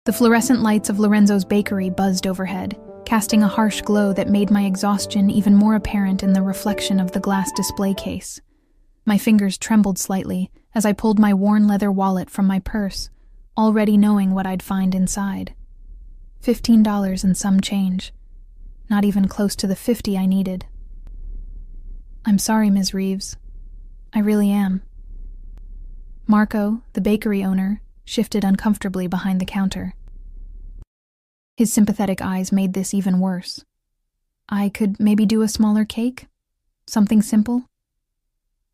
The fluorescent lights of Lorenzo's bakery buzzed overhead, casting a harsh glow that made my exhaustion even more apparent in the reflection of the glass display case. My fingers trembled slightly as I pulled my worn leather wallet from my purse, already knowing what I'd find inside. $15 and some change. Not even close to the 50 I needed. "I'm sorry, Ms. Reeves. I really am." Marco, the bakery owner, shifted uncomfortably behind the counter. His sympathetic eyes made this even worse. "I could maybe do a smaller cake? Something simple?"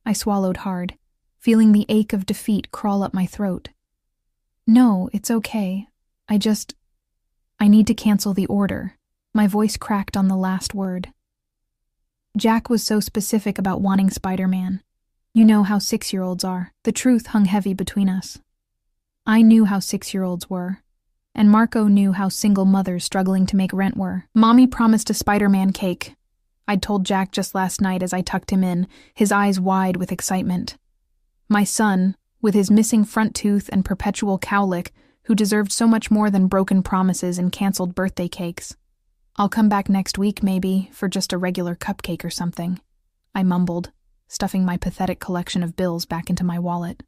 I swallowed hard, feeling the ache of defeat crawl up my throat. "No, it's okay. I need to cancel the order." My voice cracked on the last word. Jack was so specific about wanting Spider-Man. You know how 6-year-olds are. The truth hung heavy between us. I knew how 6-year-olds were, and Marco knew how single mothers struggling to make rent were. "Mommy promised a Spider-Man cake," I'd told Jack just last night as I tucked him in, his eyes wide with excitement. My son, with his missing front tooth and perpetual cowlick, who deserved so much more than broken promises and canceled birthday cakes. "I'll come back next week, maybe, for just a regular cupcake or something," I mumbled, stuffing my pathetic collection of bills back into my wallet.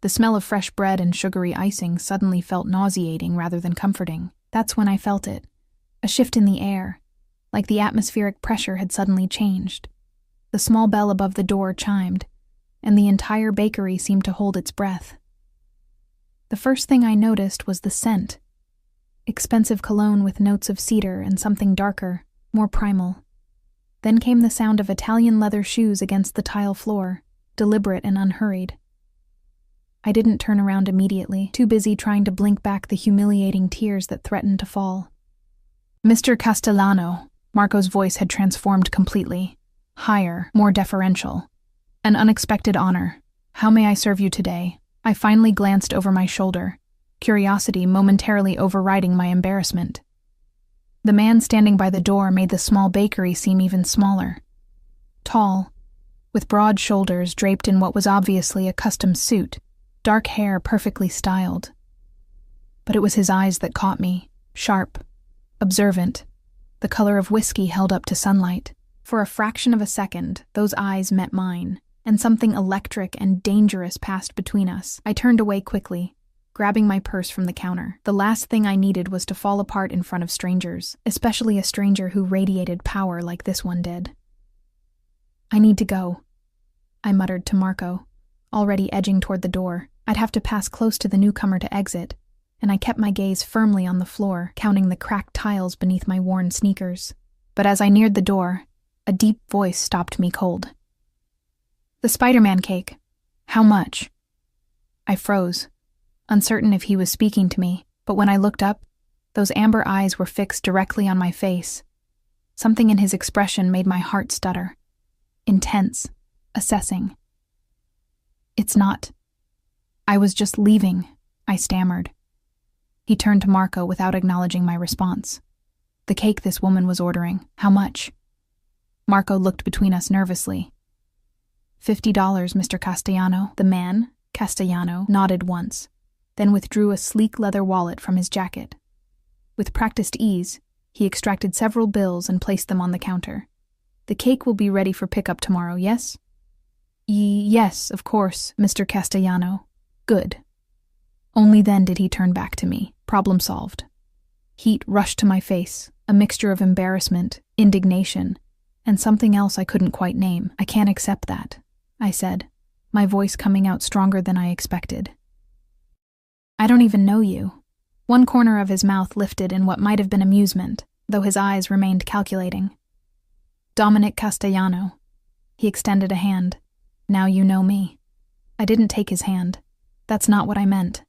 The smell of fresh bread and sugary icing suddenly felt nauseating rather than comforting. That's when I felt it. A shift in the air, like the atmospheric pressure had suddenly changed. The small bell above the door chimed, and the entire bakery seemed to hold its breath. The first thing I noticed was the scent. Expensive cologne with notes of cedar and something darker, more primal. Then came the sound of Italian leather shoes against the tile floor, deliberate and unhurried. I didn't turn around immediately, too busy trying to blink back the humiliating tears that threatened to fall. "Mr. Castellano," Marco's voice had transformed completely. Higher, more deferential. "An unexpected honor. How may I serve you today?" I finally glanced over my shoulder, curiosity momentarily overriding my embarrassment. The man standing by the door made the small bakery seem even smaller. Tall, with broad shoulders draped in what was obviously a custom suit, dark hair perfectly styled. But it was his eyes that caught me, sharp, observant, the color of whiskey held up to sunlight. For a fraction of a second, those eyes met mine, and something electric and dangerous passed between us. I turned away quickly, grabbing my purse from the counter. The last thing I needed was to fall apart in front of strangers, especially a stranger who radiated power like this one did. "I need to go," I muttered to Marco, already edging toward the door. I'd have to pass close to the newcomer to exit, and I kept my gaze firmly on the floor, counting the cracked tiles beneath my worn sneakers. But as I neared the door, a deep voice stopped me cold. "The Spider-Man cake. How much?" I froze, uncertain if he was speaking to me, but when I looked up, those amber eyes were fixed directly on my face. Something in his expression made my heart stutter. Intense, assessing. "It's not. I was just leaving," I stammered. He turned to Marco without acknowledging my response. "The cake this woman was ordering. How much?" Marco looked between us nervously. $50, Mr. Castellano." The man, Castellano, nodded once, then withdrew a sleek leather wallet from his jacket. With practiced ease, he extracted several bills and placed them on the counter. "The cake will be ready for pickup tomorrow, yes?" Yes, of course, Mr. Castellano." "Good." Only then did he turn back to me. Problem solved. Heat rushed to my face, a mixture of embarrassment, indignation, and something else I couldn't quite name. "I can't accept that," I said, my voice coming out stronger than I expected. "I don't even know you." One corner of his mouth lifted in what might have been amusement, though his eyes remained calculating. "Dominic Castellano." He extended a hand. "Now you know me." I didn't take his hand. "That's not what I meant."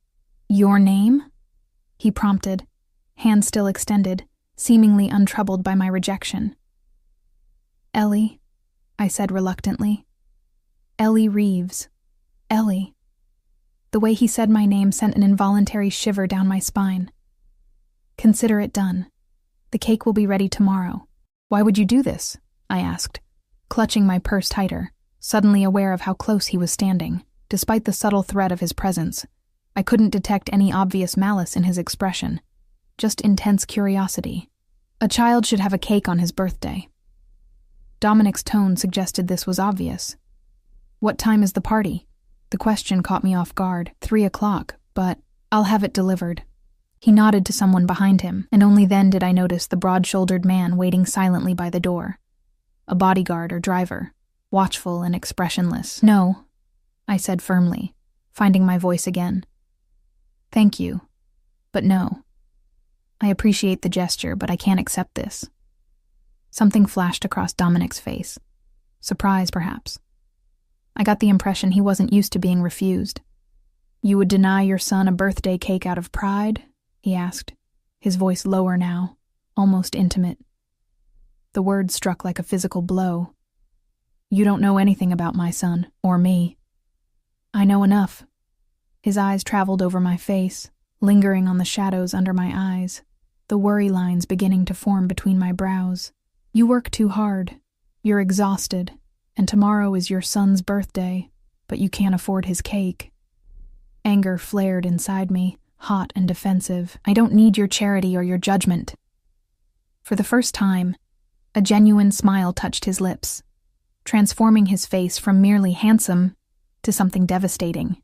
"Your name?" he prompted, hand still extended, seemingly untroubled by my rejection. "Ellie," I said reluctantly. "Ellie Reeves. Ellie." The way he said my name sent an involuntary shiver down my spine. "Consider it done. The cake will be ready tomorrow." "Why would you do this?" I asked, clutching my purse tighter, suddenly aware of how close he was standing, despite the subtle threat of his presence. I couldn't detect any obvious malice in his expression, just intense curiosity. A child should have a cake on his birthday. Dominic's tone suggested this was obvious. What time is the party? The question caught me off guard. 3:00, but I'll have it delivered. He nodded to someone behind him, and only then did I notice the broad-shouldered man waiting silently by the door. A bodyguard or driver, watchful and expressionless. No, I said firmly, finding my voice again. Thank you, but no. I appreciate the gesture, but I can't accept this. Something flashed across Dominic's face. Surprise, perhaps. I got the impression he wasn't used to being refused. You would deny your son a birthday cake out of pride? He asked, his voice lower now, almost intimate. The words struck like a physical blow. You don't know anything about my son, or me. I know enough. His eyes traveled over my face, lingering on the shadows under my eyes, the worry lines beginning to form between my brows. You work too hard. You're exhausted, and tomorrow is your son's birthday, but you can't afford his cake. Anger flared inside me, hot and defensive. I don't need your charity or your judgment. For the first time, a genuine smile touched his lips, transforming his face from merely handsome to something devastating.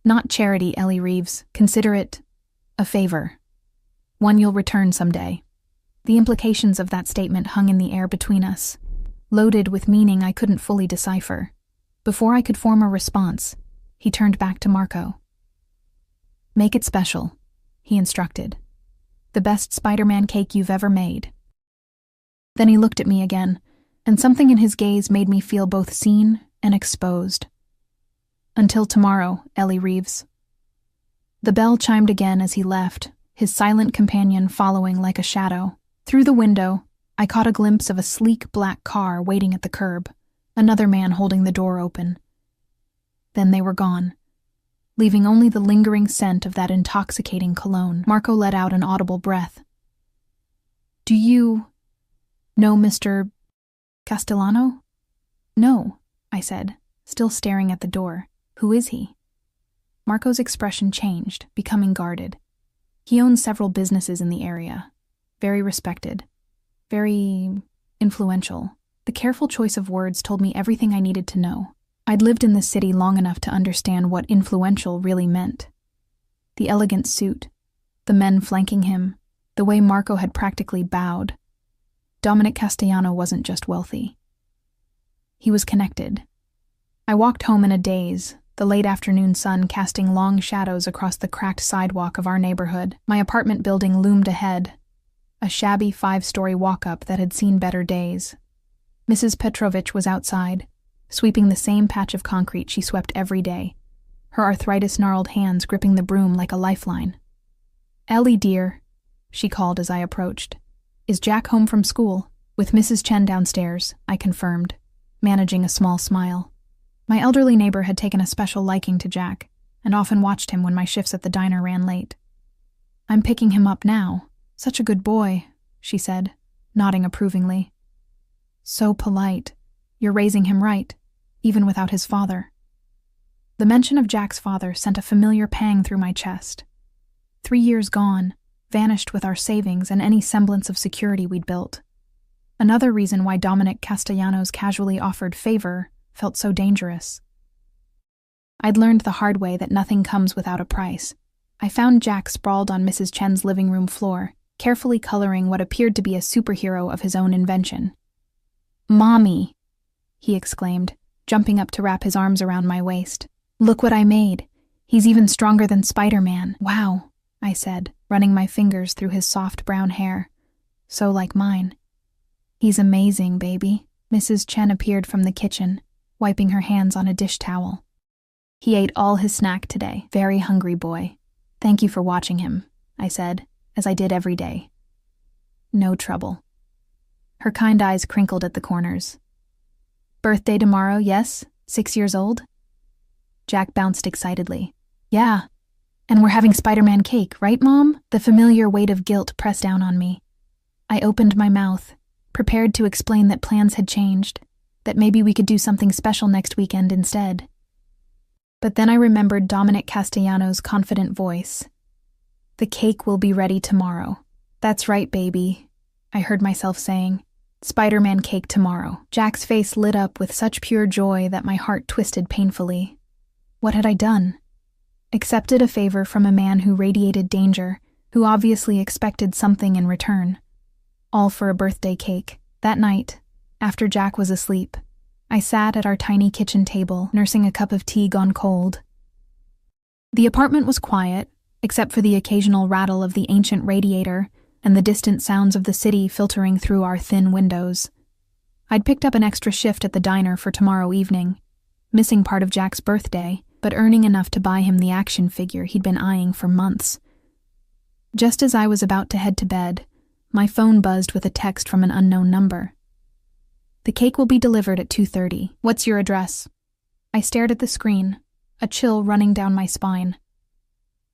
Not charity, Ellie Reeves. Consider it a favor. One you'll return someday. The implications of that statement hung in the air between us, loaded with meaning I couldn't fully decipher. Before I could form a response, he turned back to Marco. Make it special, he instructed. The best Spider-Man cake you've ever made. Then he looked at me again, and something in his gaze made me feel both seen and exposed. Until tomorrow, Ellie Reeves. The bell chimed again as he left, his silent companion following like a shadow. Through the window, I caught a glimpse of a sleek black car waiting at the curb, another man holding the door open. Then they were gone, leaving only the lingering scent of that intoxicating cologne. Marco let out an audible breath. Do you know Mr. Castellano? No, I said, still staring at the door. Who is he? Marco's expression changed, becoming guarded. He owns several businesses in the area. Very respected. Very influential. The careful choice of words told me everything I needed to know. I'd lived in this city long enough to understand what influential really meant. The elegant suit, the men flanking him, the way Marco had practically bowed. Dominic Castellano wasn't just wealthy. He was connected. I walked home in a daze, the late afternoon sun casting long shadows across the cracked sidewalk of our neighborhood. My apartment building loomed ahead, a shabby 5-story walk-up that had seen better days. Mrs. Petrovich was outside, sweeping the same patch of concrete she swept every day, her arthritis-gnarled hands gripping the broom like a lifeline. Ellie, dear, she called as I approached. Is Jack home from school? With Mrs. Chen downstairs, I confirmed, managing a small smile. My elderly neighbor had taken a special liking to Jack, and often watched him when my shifts at the diner ran late. I'm picking him up now. Such a good boy, she said, nodding approvingly. So polite. You're raising him right, even without his father. The mention of Jack's father sent a familiar pang through my chest. 3 years gone, vanished with our savings and any semblance of security we'd built. Another reason why Dominic Castellanos casually offered favor felt so dangerous. I'd learned the hard way that nothing comes without a price. I found Jack sprawled on Mrs. Chen's living room floor, carefully coloring what appeared to be a superhero of his own invention. Mommy, he exclaimed, jumping up to wrap his arms around my waist. Look what I made. He's even stronger than Spider-Man. Wow, I said, running my fingers through his soft brown hair. So like mine. He's amazing, baby. Mrs. Chen appeared from the kitchen, wiping her hands on a dish towel. He ate all his snack today. Very hungry boy. Thank you for watching him, I said, as I did every day. No trouble. Her kind eyes crinkled at the corners. Birthday tomorrow, yes? 6 years old? Jack bounced excitedly. Yeah. And we're having Spider-Man cake, right, Mom? The familiar weight of guilt pressed down on me. I opened my mouth, prepared to explain that plans had changed, that maybe we could do something special next weekend instead. But then I remembered Dominic Castellano's confident voice. "The cake will be ready tomorrow." "That's right, baby," I heard myself saying. "Spider-Man cake tomorrow." Jack's face lit up with such pure joy that my heart twisted painfully. What had I done? Accepted a favor from a man who radiated danger, who obviously expected something in return. All for a birthday cake. That night, after Jack was asleep, I sat at our tiny kitchen table, nursing a cup of tea gone cold. The apartment was quiet, except for the occasional rattle of the ancient radiator and the distant sounds of the city filtering through our thin windows. I'd picked up an extra shift at the diner for tomorrow evening, missing part of Jack's birthday, but earning enough to buy him the action figure he'd been eyeing for months. Just as I was about to head to bed, my phone buzzed with a text from an unknown number. "The cake will be delivered at 2:30. What's your address?" I stared at the screen, a chill running down my spine.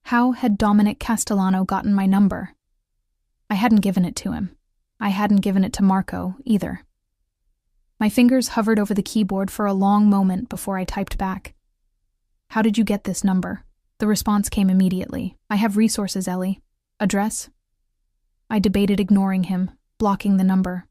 How had Dominic Castellano gotten my number? I hadn't given it to him. I hadn't given it to Marco, either. My fingers hovered over the keyboard for a long moment before I typed back. "How did you get this number?" The response came immediately. "I have resources, Ellie. Address?" I debated ignoring him, blocking the number.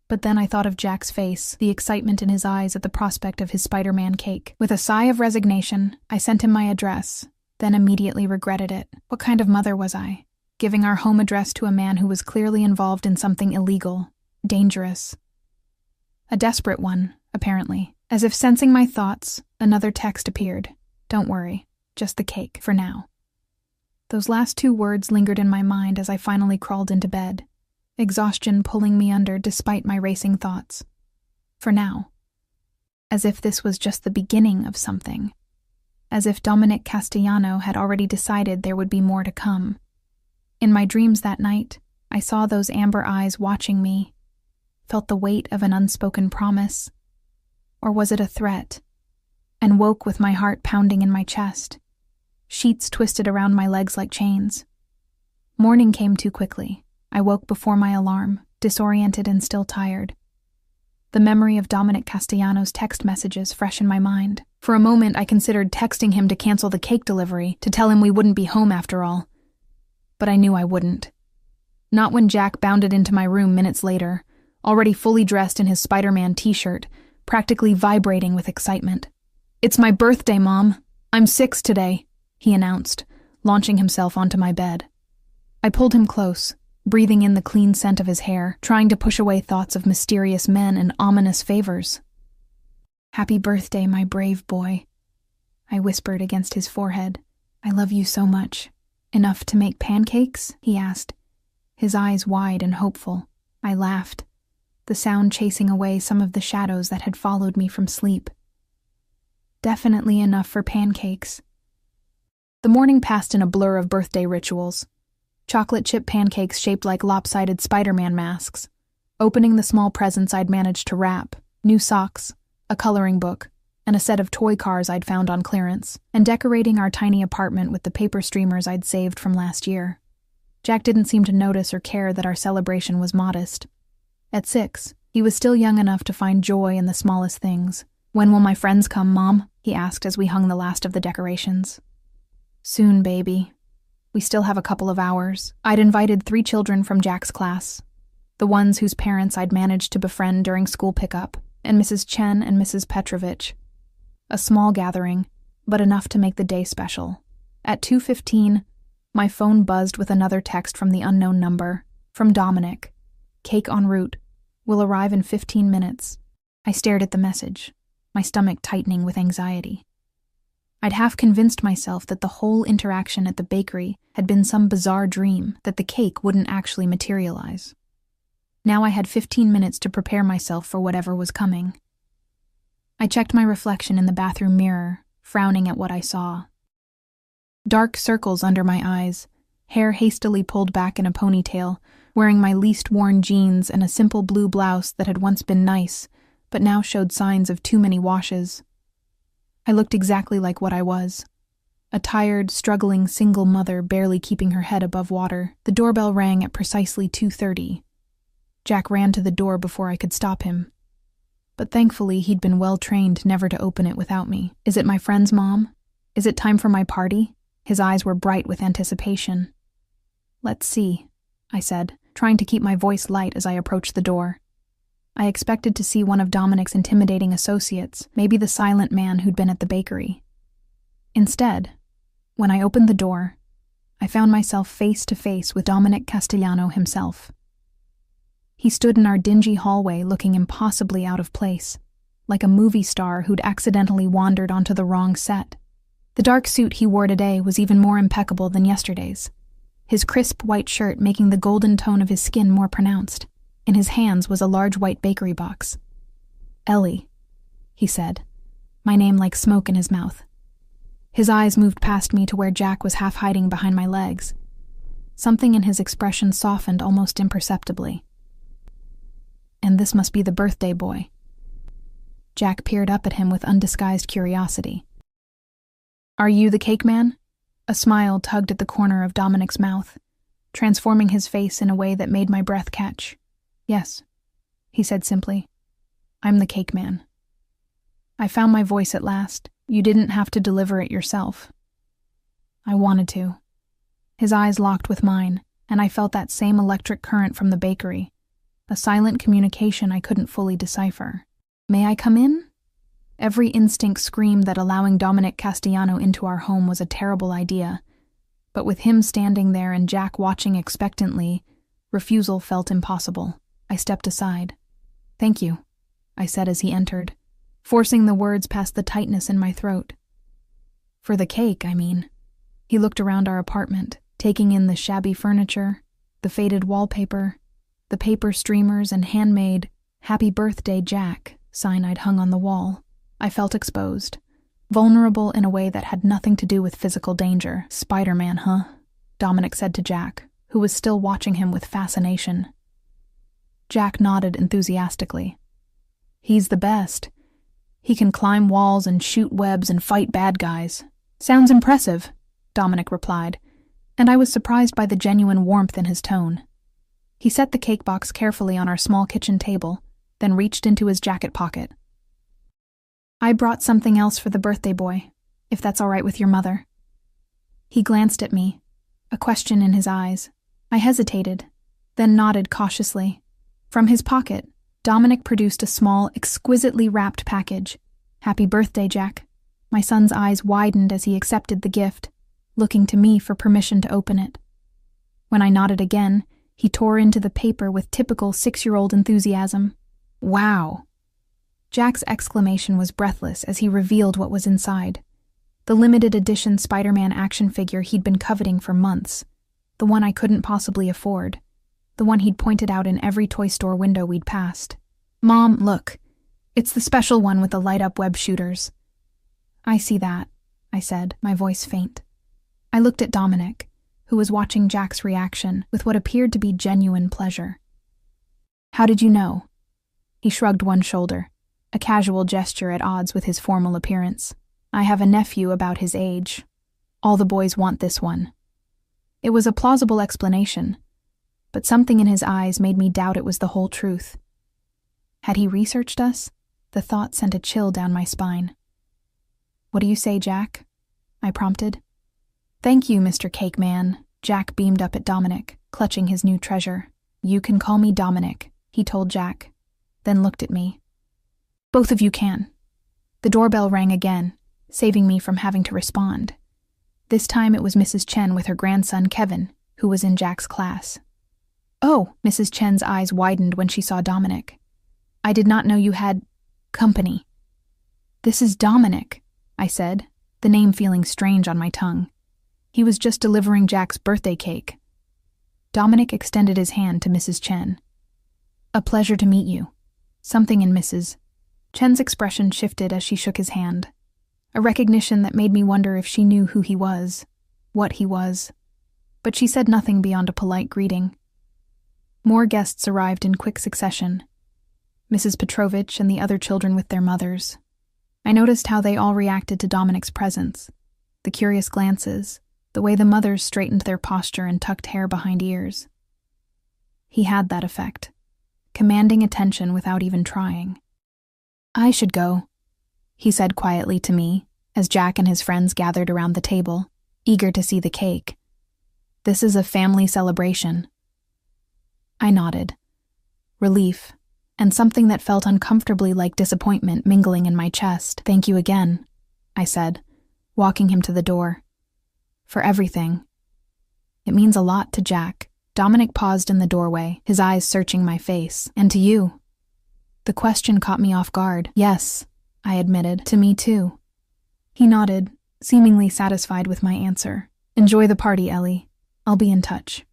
But then I thought of Jack's face, the excitement in his eyes at the prospect of his Spider-Man cake. With a sigh of resignation, I sent him my address, then immediately regretted it. What kind of mother was I, giving our home address to a man who was clearly involved in something illegal, dangerous? A desperate one, apparently. As if sensing my thoughts, another text appeared. "Don't worry, just the cake, for now." Those last two words lingered in my mind as I finally crawled into bed, exhaustion pulling me under despite my racing thoughts. For now. As if this was just the beginning of something. As if Dominic Castellano had already decided there would be more to come. In my dreams that night, I saw those amber eyes watching me, felt the weight of an unspoken promise. Or was it a threat? And woke with my heart pounding in my chest, sheets twisted around my legs like chains. Morning came too quickly. I woke before my alarm, disoriented and still tired. The memory of Dominic Castellano's text messages fresh in my mind. For a moment, I considered texting him to cancel the cake delivery, to tell him we wouldn't be home after all. But I knew I wouldn't. Not when Jack bounded into my room minutes later, already fully dressed in his Spider-Man t-shirt, practically vibrating with excitement. "It's my birthday, Mom. I'm 6 today," he announced, launching himself onto my bed. I pulled him close, breathing in the clean scent of his hair, trying to push away thoughts of mysterious men and ominous favors. "Happy birthday, my brave boy," I whispered against his forehead. "I love you so much." "Enough to make pancakes?" he asked, his eyes wide and hopeful. I laughed, the sound chasing away some of the shadows that had followed me from sleep. "Definitely enough for pancakes." The morning passed in a blur of birthday rituals. Chocolate chip pancakes shaped like lopsided Spider-Man masks, opening the small presents I'd managed to wrap, new socks, a coloring book, and a set of toy cars I'd found on clearance, and decorating our tiny apartment with the paper streamers I'd saved from last year. Jack didn't seem to notice or care that our celebration was modest. At 6, he was still young enough to find joy in the smallest things. "When will my friends come, Mom?" he asked as we hung the last of the decorations. "Soon, baby. We still have a couple of hours." I'd invited 3 children from Jack's class, the ones whose parents I'd managed to befriend during school pickup, and Mrs. Chen and Mrs. Petrovich. A small gathering, but enough to make the day special. At 2:15, my phone buzzed with another text from the unknown number, from Dominic. "Cake en route. Will arrive in 15 minutes. I stared at the message, my stomach tightening with anxiety. I'd half convinced myself that the whole interaction at the bakery had been some bizarre dream, that the cake wouldn't actually materialize. Now I had 15 minutes to prepare myself for whatever was coming. I checked my reflection in the bathroom mirror, frowning at what I saw. Dark circles under my eyes, hair hastily pulled back in a ponytail, wearing my least worn jeans and a simple blue blouse that had once been nice, but now showed signs of too many washes. I looked exactly like what I was. A tired, struggling single mother barely keeping her head above water. The doorbell rang at precisely 2:30. Jack ran to the door before I could stop him. But thankfully he'd been well trained never to open it without me. "Is it my friend's mom?" Is it time for my party? His eyes were bright with anticipation. Let's see, I said, trying to keep my voice light as I approached the door. I expected to see one of Dominic's intimidating associates, maybe the silent man who'd been at the bakery. Instead, when I opened the door, I found myself face to face with Dominic Castellano himself. He stood in our dingy hallway looking impossibly out of place, like a movie star who'd accidentally wandered onto the wrong set. The dark suit he wore today was even more impeccable than yesterday's, his crisp white shirt making the golden tone of his skin more pronounced. In his hands was a large white bakery box. "Ellie," he said, my name like smoke in his mouth. His eyes moved past me to where Jack was half hiding behind my legs. Something in his expression softened almost imperceptibly. And this must be the birthday boy. Jack peered up at him with undisguised curiosity. "Are you the cake man?" A smile tugged at the corner of Dominic's mouth, transforming his face in a way that made my breath catch. "Yes," he said simply. "I'm the cake man." I found my voice at last. "You didn't have to deliver it yourself." I wanted to. His eyes locked with mine, and I felt that same electric current from the bakery, a silent communication I couldn't fully decipher. "May I come in?" Every instinct screamed that allowing Dominic Castellano into our home was a terrible idea, but with him standing there and Jack watching expectantly, refusal felt impossible. I stepped aside. "Thank you," I said as he entered, forcing the words past the tightness in my throat. "For the cake, I mean." He looked around our apartment, taking in the shabby furniture, the faded wallpaper, the paper streamers and handmade "Happy Birthday, Jack" sign I'd hung on the wall. I felt exposed, vulnerable in a way that had nothing to do with physical danger. "Spider-Man, huh?" Dominic said to Jack, who was still watching him with fascination. Jack nodded enthusiastically. "He's the best. He can climb walls and shoot webs and fight bad guys." "Sounds impressive," Dominic replied, and I was surprised by the genuine warmth in his tone. He set the cake box carefully on our small kitchen table, then reached into his jacket pocket. "I brought something else for the birthday boy, if that's all right with your mother." He glanced at me, a question in his eyes. I hesitated, then nodded cautiously. From his pocket, Dominic produced a small, exquisitely wrapped package. "Happy birthday, Jack." My son's eyes widened as he accepted the gift, looking to me for permission to open it. When I nodded again, he tore into the paper with typical 6-year-old enthusiasm. "Wow!" Jack's exclamation was breathless as he revealed what was inside. The limited edition Spider-Man action figure he'd been coveting for months. The one I couldn't possibly afford. The one he'd pointed out in every toy store window we'd passed. "Mom, look. It's the special one with the light-up web shooters." "I see that," I said, my voice faint. I looked at Dominic, who was watching Jack's reaction with what appeared to be genuine pleasure. "How did you know?" He shrugged one shoulder, a casual gesture at odds with his formal appearance. "I have a nephew about his age. All the boys want this one." It was a plausible explanation, but something in his eyes made me doubt it was the whole truth. Had he researched us? The thought sent a chill down my spine. "What do you say, Jack?" I prompted. "Thank you, Mr. Cake Man." Jack beamed up at Dominic, clutching his new treasure. "You can call me Dominic," he told Jack, then looked at me. "Both of you can." The doorbell rang again, saving me from having to respond. This time it was Mrs. Chen with her grandson Kevin, who was in Jack's class. "Oh," Mrs. Chen's eyes widened when she saw Dominic. "I did not know you had company." "This is Dominic," I said, the name feeling strange on my tongue. He was just delivering Jack's birthday cake. Dominic extended his hand to Mrs. Chen. "A pleasure to meet you." Something in Mrs. Chen's expression shifted as she shook his hand, a recognition that made me wonder if she knew who he was, what he was. But she said nothing beyond a polite greeting. More guests arrived in quick succession. Mrs. Petrovich and the other children with their mothers. I noticed how they all reacted to Dominic's presence, the curious glances, the way the mothers straightened their posture and tucked hair behind ears. He had that effect, commanding attention without even trying. "I should go," he said quietly to me, as Jack and his friends gathered around the table, eager to see the cake. "This is a family celebration." I nodded. Relief, and something that felt uncomfortably like disappointment mingling in my chest. "Thank you again," I said, walking him to the door. "For everything. It means a lot to Jack." Dominic paused in the doorway, his eyes searching my face. "And to you?" The question caught me off guard. "Yes," I admitted, "to me too." He nodded, seemingly satisfied with my answer. "Enjoy the party, Ellie. I'll be in touch."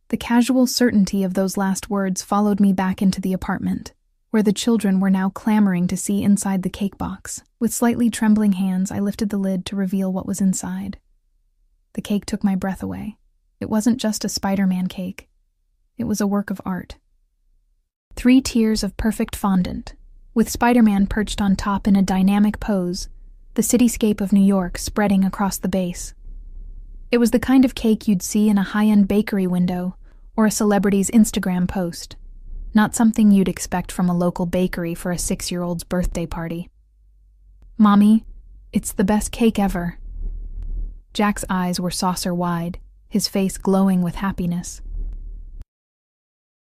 The casual certainty of those last words followed me back into the apartment, where the children were now clamoring to see inside the cake box. With slightly trembling hands, I lifted the lid to reveal what was inside. The cake took my breath away. It wasn't just a Spider-Man cake. It was a work of art. 3 tiers of perfect fondant, with Spider-Man perched on top in a dynamic pose, the cityscape of New York spreading across the base. It was the kind of cake you'd see in a high-end bakery window or a celebrity's Instagram post, not something you'd expect from a local bakery for a 6-year-old's birthday party. "Mommy, it's the best cake ever." Jack's eyes were saucer-wide, his face glowing with happiness.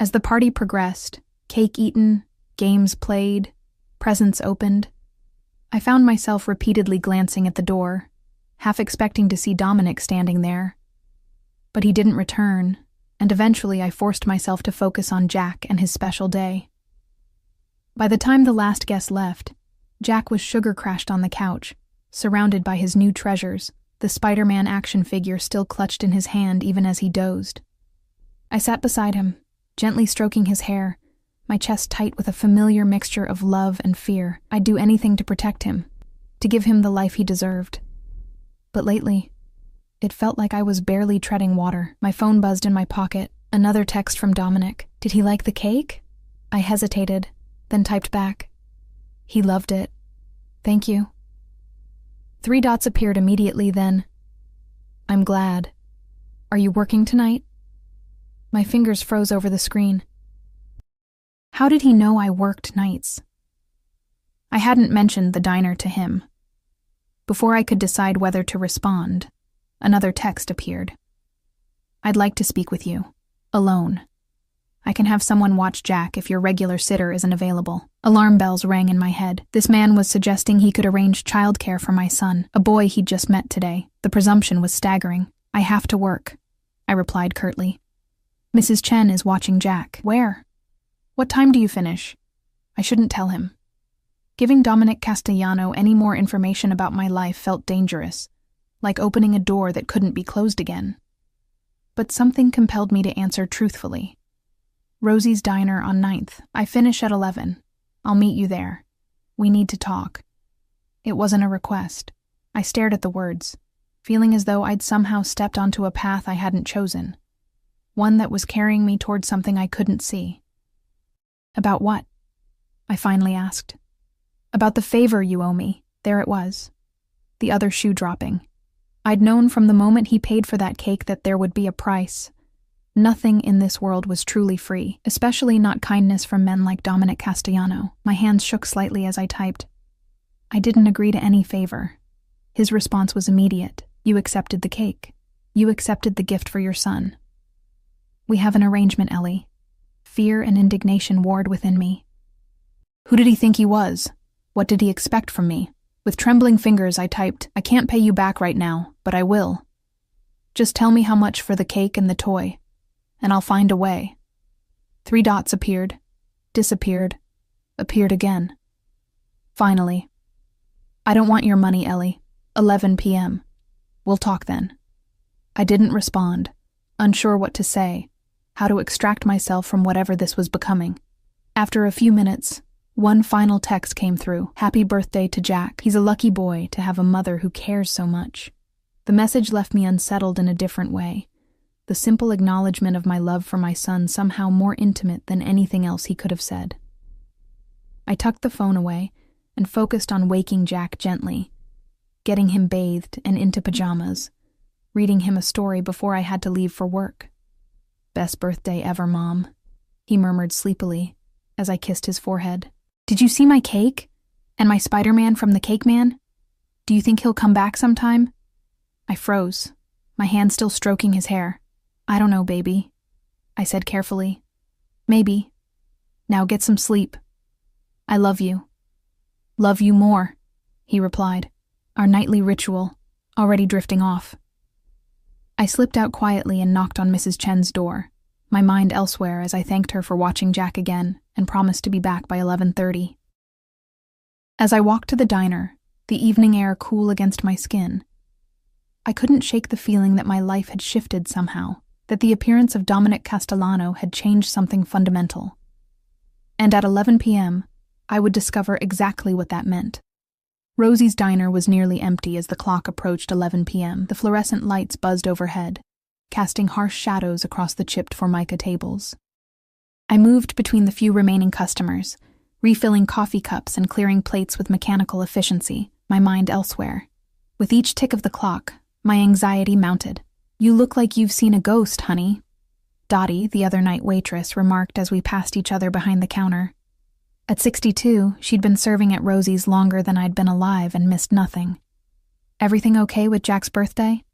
As the party progressed, cake eaten, games played, presents opened, I found myself repeatedly glancing at the door, half expecting to see Dominic standing there. But he didn't return, and eventually I forced myself to focus on Jack and his special day. By the time the last guest left, Jack was sugar-crashed on the couch, surrounded by his new treasures, the Spider-Man action figure still clutched in his hand even as he dozed. I sat beside him, gently stroking his hair, my chest tight with a familiar mixture of love and fear. I'd do anything to protect him, to give him the life he deserved. But lately, it felt like I was barely treading water. My phone buzzed in my pocket, another text from Dominic. "Did he like the cake?" I hesitated, then typed back, "He loved it. Thank you." 3 dots appeared immediately then. "I'm glad. Are you working tonight?" My fingers froze over the screen. How did he know I worked nights? I hadn't mentioned the diner to him. Before I could decide whether to respond, another text appeared. "I'd like to speak with you. Alone. I can have someone watch Jack if your regular sitter isn't available." Alarm bells rang in my head. This man was suggesting he could arrange childcare for my son, a boy he'd just met today. The presumption was staggering. "I have to work," I replied curtly. "Mrs. Chen is watching Jack." "Where? What time do you finish?" I shouldn't tell him. Giving Dominic Castellano any more information about my life felt dangerous, like opening a door that couldn't be closed again. But something compelled me to answer truthfully. "Rosie's Diner on 9th. I finish at 11. I'll meet you there. We need to talk." It wasn't a request. I stared at the words, feeling as though I'd somehow stepped onto a path I hadn't chosen, one that was carrying me toward something I couldn't see. "About what?" I finally asked. "About the favor you owe me." There it was, the other shoe dropping. I'd known from the moment he paid for that cake that there would be a price. Nothing in this world was truly free, especially not kindness from men like Dominic Castellano. My hands shook slightly as I typed. "I didn't agree to any favor." His response was immediate. "You accepted the cake. You accepted the gift for your son." "We have an arrangement, Ellie." Fear and indignation warred within me. Who did he think he was? What did he expect from me? With trembling fingers, I typed, "I can't pay you back right now, but I will. Just tell me how much for the cake and the toy, and I'll find a way." 3 dots appeared, disappeared, appeared again. Finally, "I don't want your money, Ellie. 11 p.m. We'll talk then." I didn't respond, unsure what to say, how to extract myself from whatever this was becoming. After a few minutes, one final text came through. "Happy birthday to Jack. He's a lucky boy to have a mother who cares so much." The message left me unsettled in a different way. The simple acknowledgement of my love for my son somehow more intimate than anything else he could have said. I tucked the phone away and focused on waking Jack gently, getting him bathed and into pajamas, reading him a story before I had to leave for work. "Best birthday ever, Mom," he murmured sleepily as I kissed his forehead. "Did you see my cake? And my Spider-Man from the Cake Man? Do you think he'll come back sometime? I froze, my hand still stroking his hair. I don't know, baby, I said carefully. Maybe. Now get some sleep. I love you. Love you more, he replied, our nightly ritual, already drifting off. I slipped out quietly and knocked on Mrs. Chen's door, my mind elsewhere as I thanked her for watching Jack again and promised to be back by 11:30. As I walked to the diner, the evening air cool against my skin, I couldn't shake the feeling that my life had shifted somehow, that the appearance of Dominic Castellano had changed something fundamental. And at 11 p.m., I would discover exactly what that meant. Rosie's diner was nearly empty as the clock approached 11 p.m. The fluorescent lights buzzed overhead, casting harsh shadows across the chipped formica tables. I moved between the few remaining customers, refilling coffee cups and clearing plates with mechanical efficiency, my mind elsewhere. With each tick of the clock, my anxiety mounted. You look like you've seen a ghost, honey, Dottie, the other night waitress, remarked as we passed each other behind the counter. At 62, she'd been serving at Rosie's longer than I'd been alive and missed nothing. Everything okay with Jack's birthday?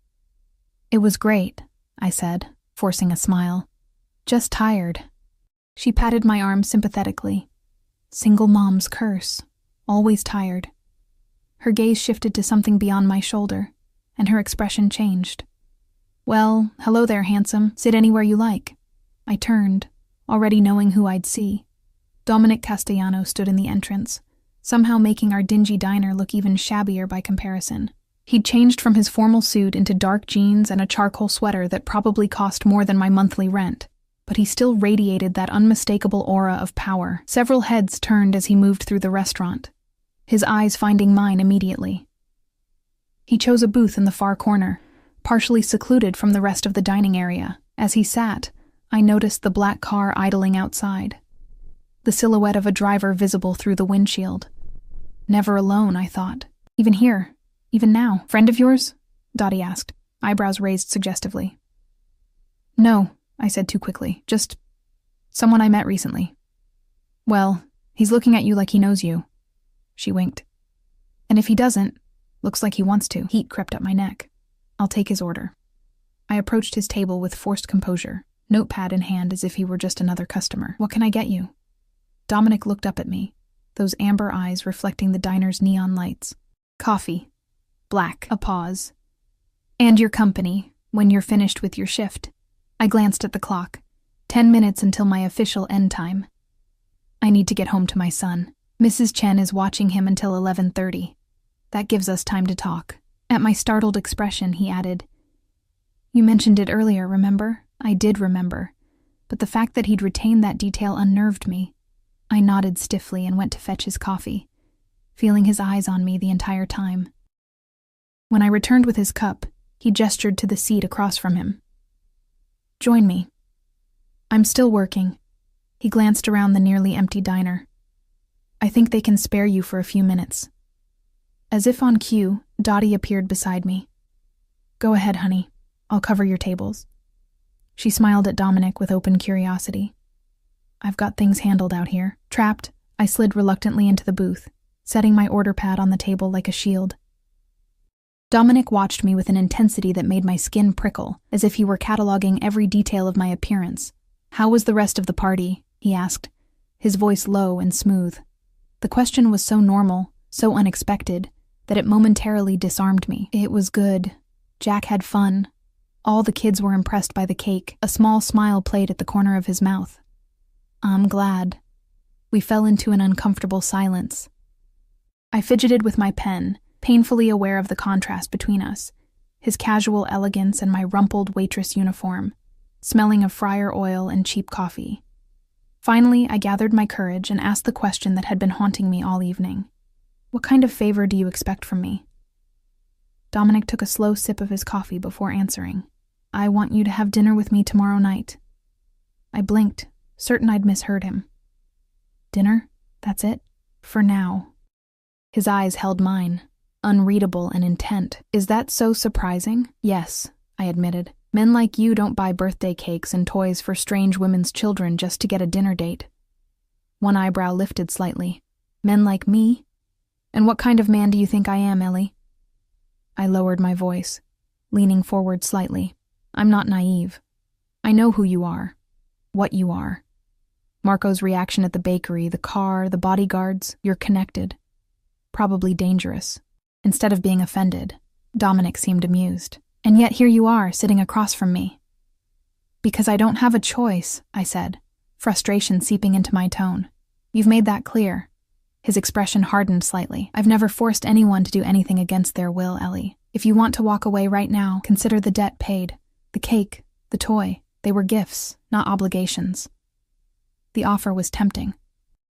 It was great, I said, forcing a smile. Just tired. She patted my arm sympathetically. Single mom's curse. Always tired. Her gaze shifted to something beyond my shoulder, and her expression changed. Well, hello there, handsome. Sit anywhere you like. I turned, already knowing who I'd see. Dominic Castellano stood in the entrance, somehow making our dingy diner look even shabbier by comparison. He'd changed from his formal suit into dark jeans and a charcoal sweater that probably cost more than my monthly rent, but he still radiated that unmistakable aura of power. Several heads turned as he moved through the restaurant, his eyes finding mine immediately. He chose a booth in the far corner, partially secluded from the rest of the dining area. As he sat, I noticed the black car idling outside, the silhouette of a driver visible through the windshield. Never alone, I thought. Even here, even now. Friend of yours? Dottie asked, eyebrows raised suggestively. No, I said too quickly. Just someone I met recently. Well, he's looking at you like he knows you. She winked. And if he doesn't, looks like he wants to. Heat crept up my neck. I'll take his order. I approached his table with forced composure, notepad in hand as if he were just another customer. What can I get you? Dominic looked up at me, those amber eyes reflecting the diner's neon lights. Coffee. Black. A pause. And your company, when you're finished with your shift. I glanced at the clock. 10 minutes until my official end time. I need to get home to my son. Mrs. Chen is watching him until 11:30. That gives us time to talk. At my startled expression, he added, You mentioned it earlier, remember? I did remember, but the fact that he'd retained that detail unnerved me. I nodded stiffly and went to fetch his coffee, feeling his eyes on me the entire time. When I returned with his cup, he gestured to the seat across from him. Join me. I'm still working. He glanced around the nearly empty diner. I think they can spare you for a few minutes. As if on cue, Dottie appeared beside me. Go ahead, honey. I'll cover your tables. She smiled at Dominic with open curiosity. I've got things handled out here. Trapped, I slid reluctantly into the booth, setting my order pad on the table like a shield. Dominic watched me with an intensity that made my skin prickle, as if he were cataloging every detail of my appearance. How was the rest of the party? He asked, his voice low and smooth. The question was so normal, so unexpected, that it momentarily disarmed me. It was good. Jack had fun. All the kids were impressed by the cake. A small smile played at the corner of his mouth. I'm glad. We fell into an uncomfortable silence. I fidgeted with my pen, painfully aware of the contrast between us, his casual elegance and my rumpled waitress uniform, smelling of fryer oil and cheap coffee. Finally, I gathered my courage and asked the question that had been haunting me all evening. What kind of favor do you expect from me? Dominic took a slow sip of his coffee before answering. I want you to have dinner with me tomorrow night. I blinked, certain I'd misheard him. Dinner? That's it? For now. His eyes held mine, unreadable and intent. Is that so surprising? Yes, I admitted. Men like you don't buy birthday cakes and toys for strange women's children just to get a dinner date. One eyebrow lifted slightly. Men like me? And what kind of man do you think I am, Ellie? I lowered my voice, leaning forward slightly. I'm not naive. I know who you are. What you are. Marco's reaction at the bakery, the car, the bodyguards, you're connected. Probably dangerous. Instead of being offended, Dominic seemed amused. And yet here you are, sitting across from me. Because I don't have a choice, I said, frustration seeping into my tone. You've made that clear. His expression hardened slightly. I've never forced anyone to do anything against their will, Ellie. If you want to walk away right now, consider the debt paid. The cake, the toy, they were gifts, not obligations. The offer was tempting.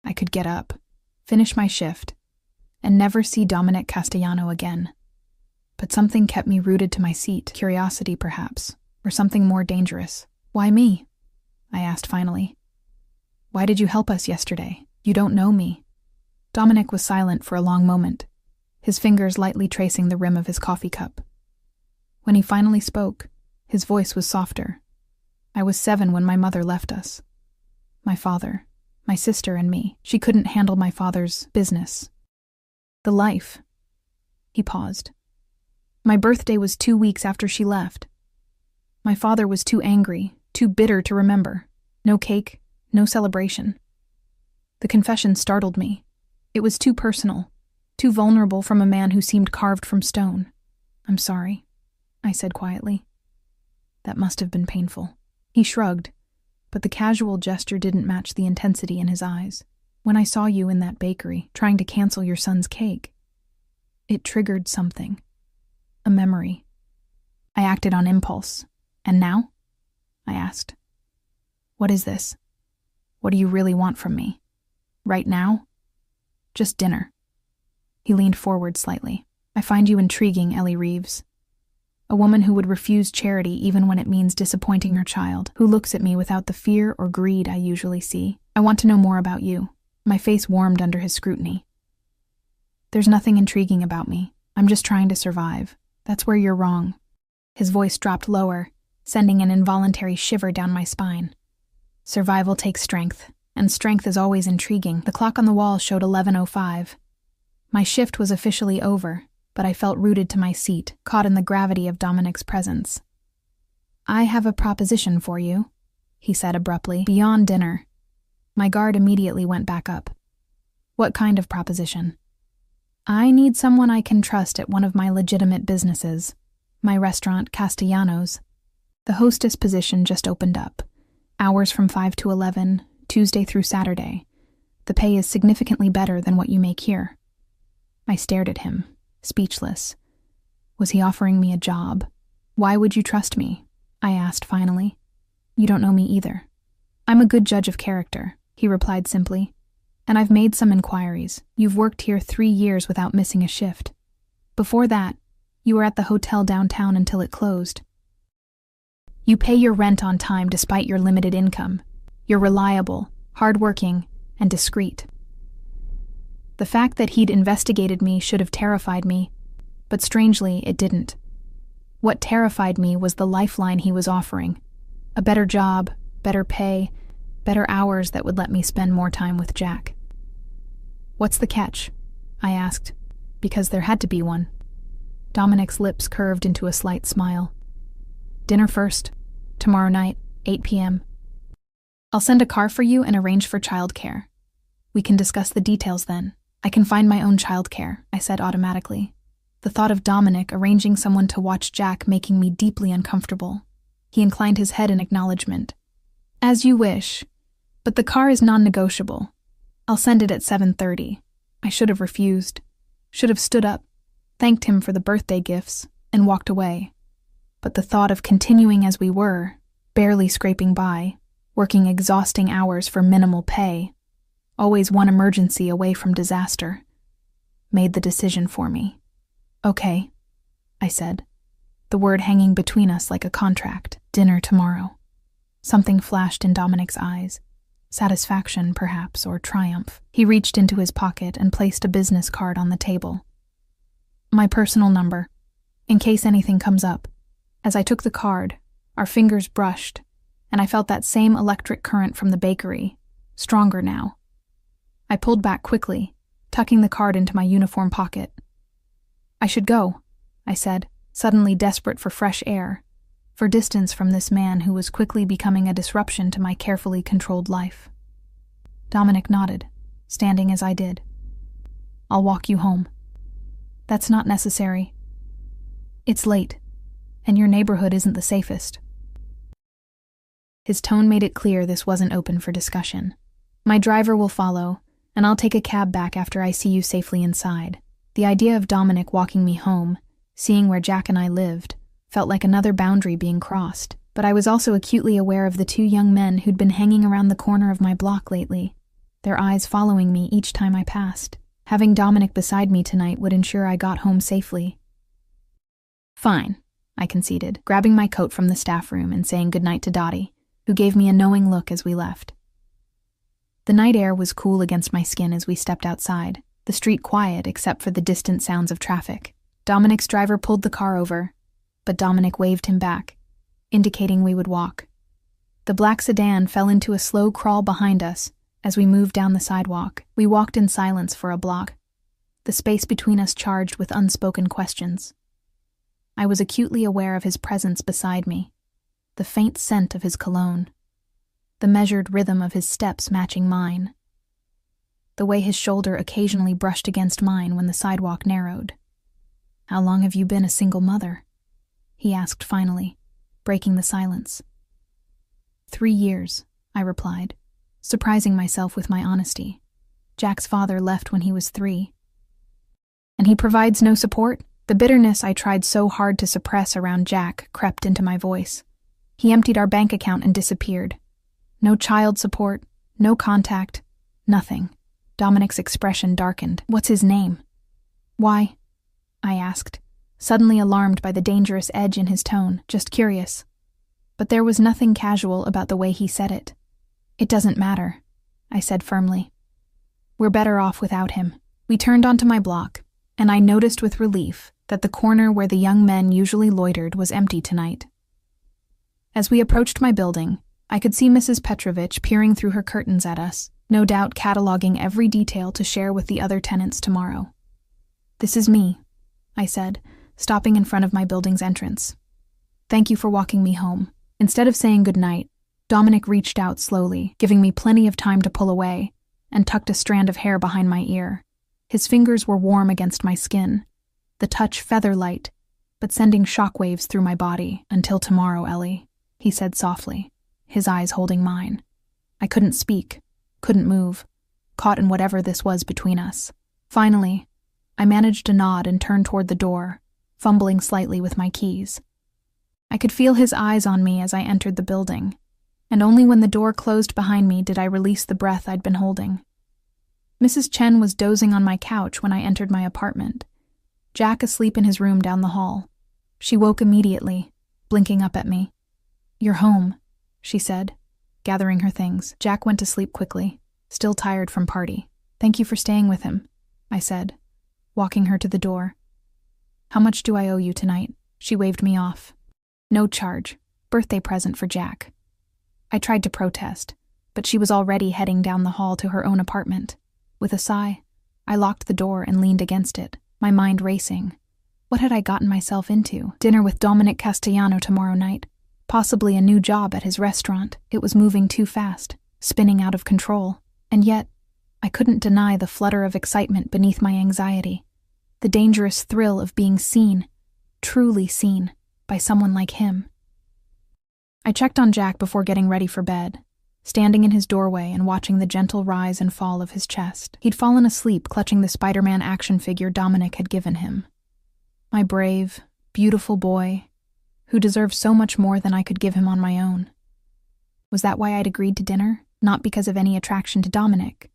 I could get up, finish my shift, and never see Dominic Castellano again. But something kept me rooted to my seat, curiosity perhaps, or something more dangerous. Why me? I asked finally. Why did you help us yesterday? You don't know me. Dominic was silent for a long moment, his fingers lightly tracing the rim of his coffee cup. When he finally spoke, his voice was softer. I was 7 when my mother left us. My father, my sister, and me. She couldn't handle my father's business. The life. He paused. My birthday was 2 weeks after she left. My father was too angry, too bitter to remember. No cake, no celebration. The confession startled me. It was too personal, too vulnerable from a man who seemed carved from stone. I'm sorry, I said quietly. That must have been painful. He shrugged, but the casual gesture didn't match the intensity in his eyes. When I saw you in that bakery, trying to cancel your son's cake, it triggered something. A memory. I acted on impulse. And now? I asked. What is this? What do you really want from me? Right now? Just dinner. He leaned forward slightly. I find you intriguing, Ellie Reeves. A woman who would refuse charity even when it means disappointing her child, who looks at me without the fear or greed I usually see. I want to know more about you. My face warmed under his scrutiny. There's nothing intriguing about me. I'm just trying to survive. That's where you're wrong. His voice dropped lower, sending an involuntary shiver down my spine. Survival takes strength, and strength is always intriguing. The clock on the wall showed 11:05. My shift was officially over, but I felt rooted to my seat, caught in the gravity of Dominic's presence. I have a proposition for you, he said abruptly, beyond dinner. My guard immediately went back up. What kind of proposition? I need someone I can trust at one of my legitimate businesses, my restaurant Castellanos. The hostess position just opened up. Hours from 5 to 11, Tuesday through Saturday. The pay is significantly better than what you make here. I stared at him, speechless. Was he offering me a job? Why would you trust me? I asked finally. You don't know me either. I'm a good judge of character, he replied simply. And I've made some inquiries. You've worked here 3 years without missing a shift. Before that, you were at the hotel downtown until it closed. You pay your rent on time despite your limited income. You're reliable, hardworking, and discreet. The fact that he'd investigated me should have terrified me, but strangely, it didn't. What terrified me was the lifeline he was offering. A better job, better pay, better hours that would let me spend more time with Jack. What's the catch? I asked, because there had to be one. Dominic's lips curved into a slight smile. Dinner first. Tomorrow night, 8 p.m. I'll send a car for you and arrange for childcare. We can discuss the details then. I can find my own childcare, I said automatically. The thought of Dominic arranging someone to watch Jack making me deeply uncomfortable. He inclined his head in acknowledgement. As you wish, but the car is non-negotiable. I'll send it at 7:30. I should have refused. Should have stood up, thanked him for the birthday gifts, and walked away. But the thought of continuing as we were, barely scraping by, working exhausting hours for minimal pay, always one emergency away from disaster, made the decision for me. Okay, I said, the word hanging between us like a contract. Dinner tomorrow. Something flashed in Dominic's eyes. Satisfaction, perhaps, or triumph. He reached into his pocket and placed a business card on the table. My personal number, in case anything comes up. As I took the card, our fingers brushed, and I felt that same electric current from the bakery, stronger now. I pulled back quickly, tucking the card into my uniform pocket. I should go, I said, suddenly desperate for fresh air, for distance from this man who was quickly becoming a disruption to my carefully controlled life. Dominic nodded, standing as I did. I'll walk you home. That's not necessary. It's late, and your neighborhood isn't the safest. His tone made it clear this wasn't open for discussion. My driver will follow, and I'll take a cab back after I see you safely inside. The idea of Dominic walking me home, seeing where Jack and I lived, felt like another boundary being crossed, but I was also acutely aware of the two young men who'd been hanging around the corner of my block lately, their eyes following me each time I passed. Having Dominic beside me tonight would ensure I got home safely. Fine, I conceded, grabbing my coat from the staff room and saying goodnight to Dottie, who gave me a knowing look as we left. The night air was cool against my skin as we stepped outside, the street quiet except for the distant sounds of traffic. Dominic's driver pulled the car over, but Dominic waved him back, indicating we would walk. The black sedan fell into a slow crawl behind us as we moved down the sidewalk. We walked in silence for a block, the space between us charged with unspoken questions. I was acutely aware of his presence beside me, the faint scent of his cologne, the measured rhythm of his steps matching mine, the way his shoulder occasionally brushed against mine when the sidewalk narrowed. How long have you been a single mother? He asked finally, breaking the silence. 3 years, I replied, surprising myself with my honesty. Jack's father left when he was 3. And he provides no support? The bitterness I tried so hard to suppress around Jack crept into my voice. He emptied our bank account and disappeared. No child support, no contact, nothing. Dominic's expression darkened. What's his name? Why? I asked, suddenly alarmed by the dangerous edge in his tone, just curious. But there was nothing casual about the way he said it. It doesn't matter, I said firmly. We're better off without him. We turned onto my block, and I noticed with relief that the corner where the young men usually loitered was empty tonight. As we approached my building, I could see Mrs. Petrovich peering through her curtains at us, no doubt cataloging every detail to share with the other tenants tomorrow. This is me, I said, stopping in front of my building's entrance. Thank you for walking me home. Instead of saying goodnight, Dominic reached out slowly, giving me plenty of time to pull away, and tucked a strand of hair behind my ear. His fingers were warm against my skin, the touch feather-light, but sending shockwaves through my body. Until tomorrow, Ellie, he said softly, his eyes holding mine. I couldn't speak, couldn't move, caught in whatever this was between us. Finally, I managed to nod and turn toward the door, fumbling slightly with my keys. I could feel his eyes on me as I entered the building, and only when the door closed behind me did I release the breath I'd been holding. Mrs. Chen was dozing on my couch when I entered my apartment, Jack asleep in his room down the hall. She woke immediately, blinking up at me. You're home, she said, gathering her things. Jack went to sleep quickly, still tired from party. Thank you for staying with him, I said, walking her to the door. How much do I owe you tonight? She waved me off. No charge. Birthday present for Jack. I tried to protest, but she was already heading down the hall to her own apartment. With a sigh, I locked the door and leaned against it, my mind racing. What had I gotten myself into? Dinner with Dominic Castellano tomorrow night. Possibly a new job at his restaurant. It was moving too fast, spinning out of control. And yet, I couldn't deny the flutter of excitement beneath my anxiety. The dangerous thrill of being seen, truly seen, by someone like him. I checked on Jack before getting ready for bed, standing in his doorway and watching the gentle rise and fall of his chest. He'd fallen asleep clutching the Spider-Man action figure Dominic had given him. My brave, beautiful boy, who deserved so much more than I could give him on my own. Was that why I'd agreed to dinner? Not because of any attraction to Dominic,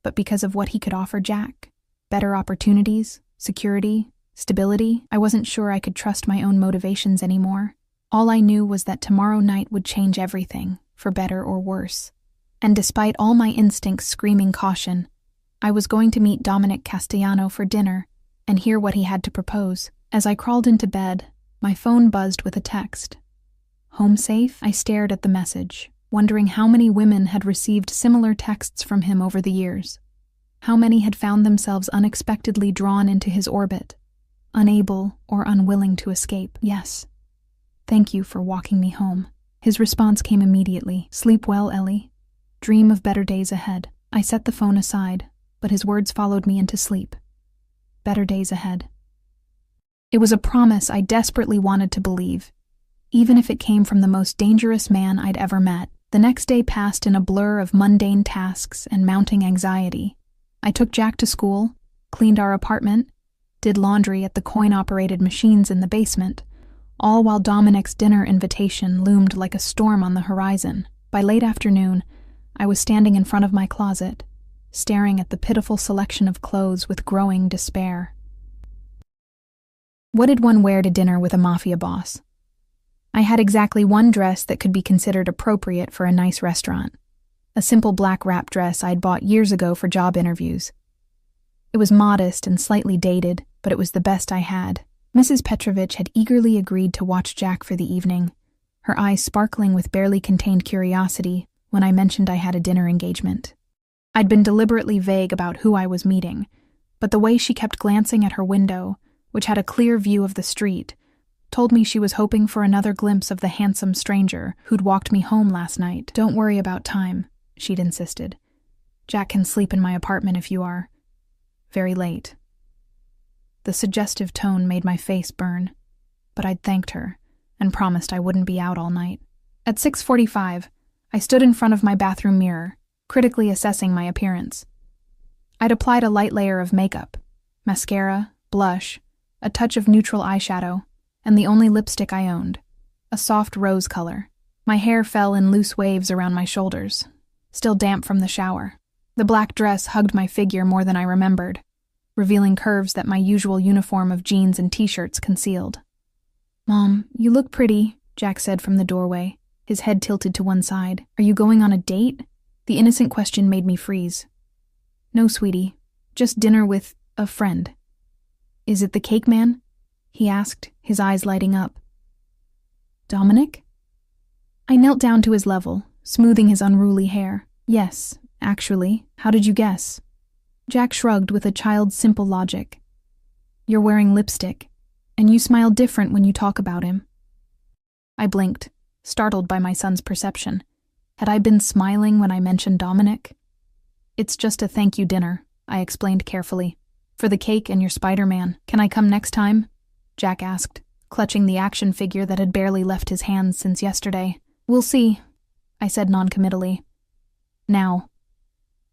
but because of what he could offer Jack. Better opportunities, security, stability. I wasn't sure I could trust my own motivations anymore. All I knew was that tomorrow night would change everything, for better or worse. And despite all my instincts screaming caution, I was going to meet Dominic Castellano for dinner and hear what he had to propose. As I crawled into bed, my phone buzzed with a text. Home safe? I stared at the message, wondering how many women had received similar texts from him over the years. How many had found themselves unexpectedly drawn into his orbit, unable or unwilling to escape. Yes. Thank you for walking me home. His response came immediately. Sleep well, Ellie. Dream of better days ahead. I set the phone aside, but his words followed me into sleep. Better days ahead. It was a promise I desperately wanted to believe, even if it came from the most dangerous man I'd ever met. The next day passed in a blur of mundane tasks and mounting anxiety. I took Jack to school, cleaned our apartment, did laundry at the coin-operated machines in the basement, all while Dominic's dinner invitation loomed like a storm on the horizon. By late afternoon, I was standing in front of my closet, staring at the pitiful selection of clothes with growing despair. What did one wear to dinner with a Mafia boss? I had exactly one dress that could be considered appropriate for a nice restaurant. A simple black wrap dress I'd bought years ago for job interviews. It was modest and slightly dated, but it was the best I had. Mrs. Petrovich had eagerly agreed to watch Jack for the evening, her eyes sparkling with barely contained curiosity when I mentioned I had a dinner engagement. I'd been deliberately vague about who I was meeting, but the way she kept glancing at her window, which had a clear view of the street, told me she was hoping for another glimpse of the handsome stranger who'd walked me home last night. Don't worry about time, she'd insisted. Jack can sleep in my apartment if you are very late. The suggestive tone made my face burn, but I'd thanked her and promised I wouldn't be out all night. At 6:45, I stood in front of my bathroom mirror, critically assessing my appearance. I'd applied a light layer of makeup, mascara, blush, a touch of neutral eyeshadow, and the only lipstick I owned, a soft rose color. My hair fell in loose waves around my shoulders, still damp from the shower. The black dress hugged my figure more than I remembered, revealing curves that my usual uniform of jeans and t-shirts concealed. "Mom, you look pretty," Jack said from the doorway, his head tilted to one side. "Are you going on a date?" The innocent question made me freeze. "No, sweetie, just dinner with a friend." "Is it the cake man?" he asked, his eyes lighting up. "Dominic?" I knelt down to his level, smoothing his unruly hair. "Yes, actually. How did you guess?" Jack shrugged with a child's simple logic. "You're wearing lipstick, and you smile different when you talk about him." I blinked, startled by my son's perception. Had I been smiling when I mentioned Dominic? "It's just a thank you dinner," I explained carefully. "For the cake and your Spider-Man. Can I come next time?" Jack asked, clutching the action figure that had barely left his hands since yesterday. "We'll see," I said noncommittally. "Now,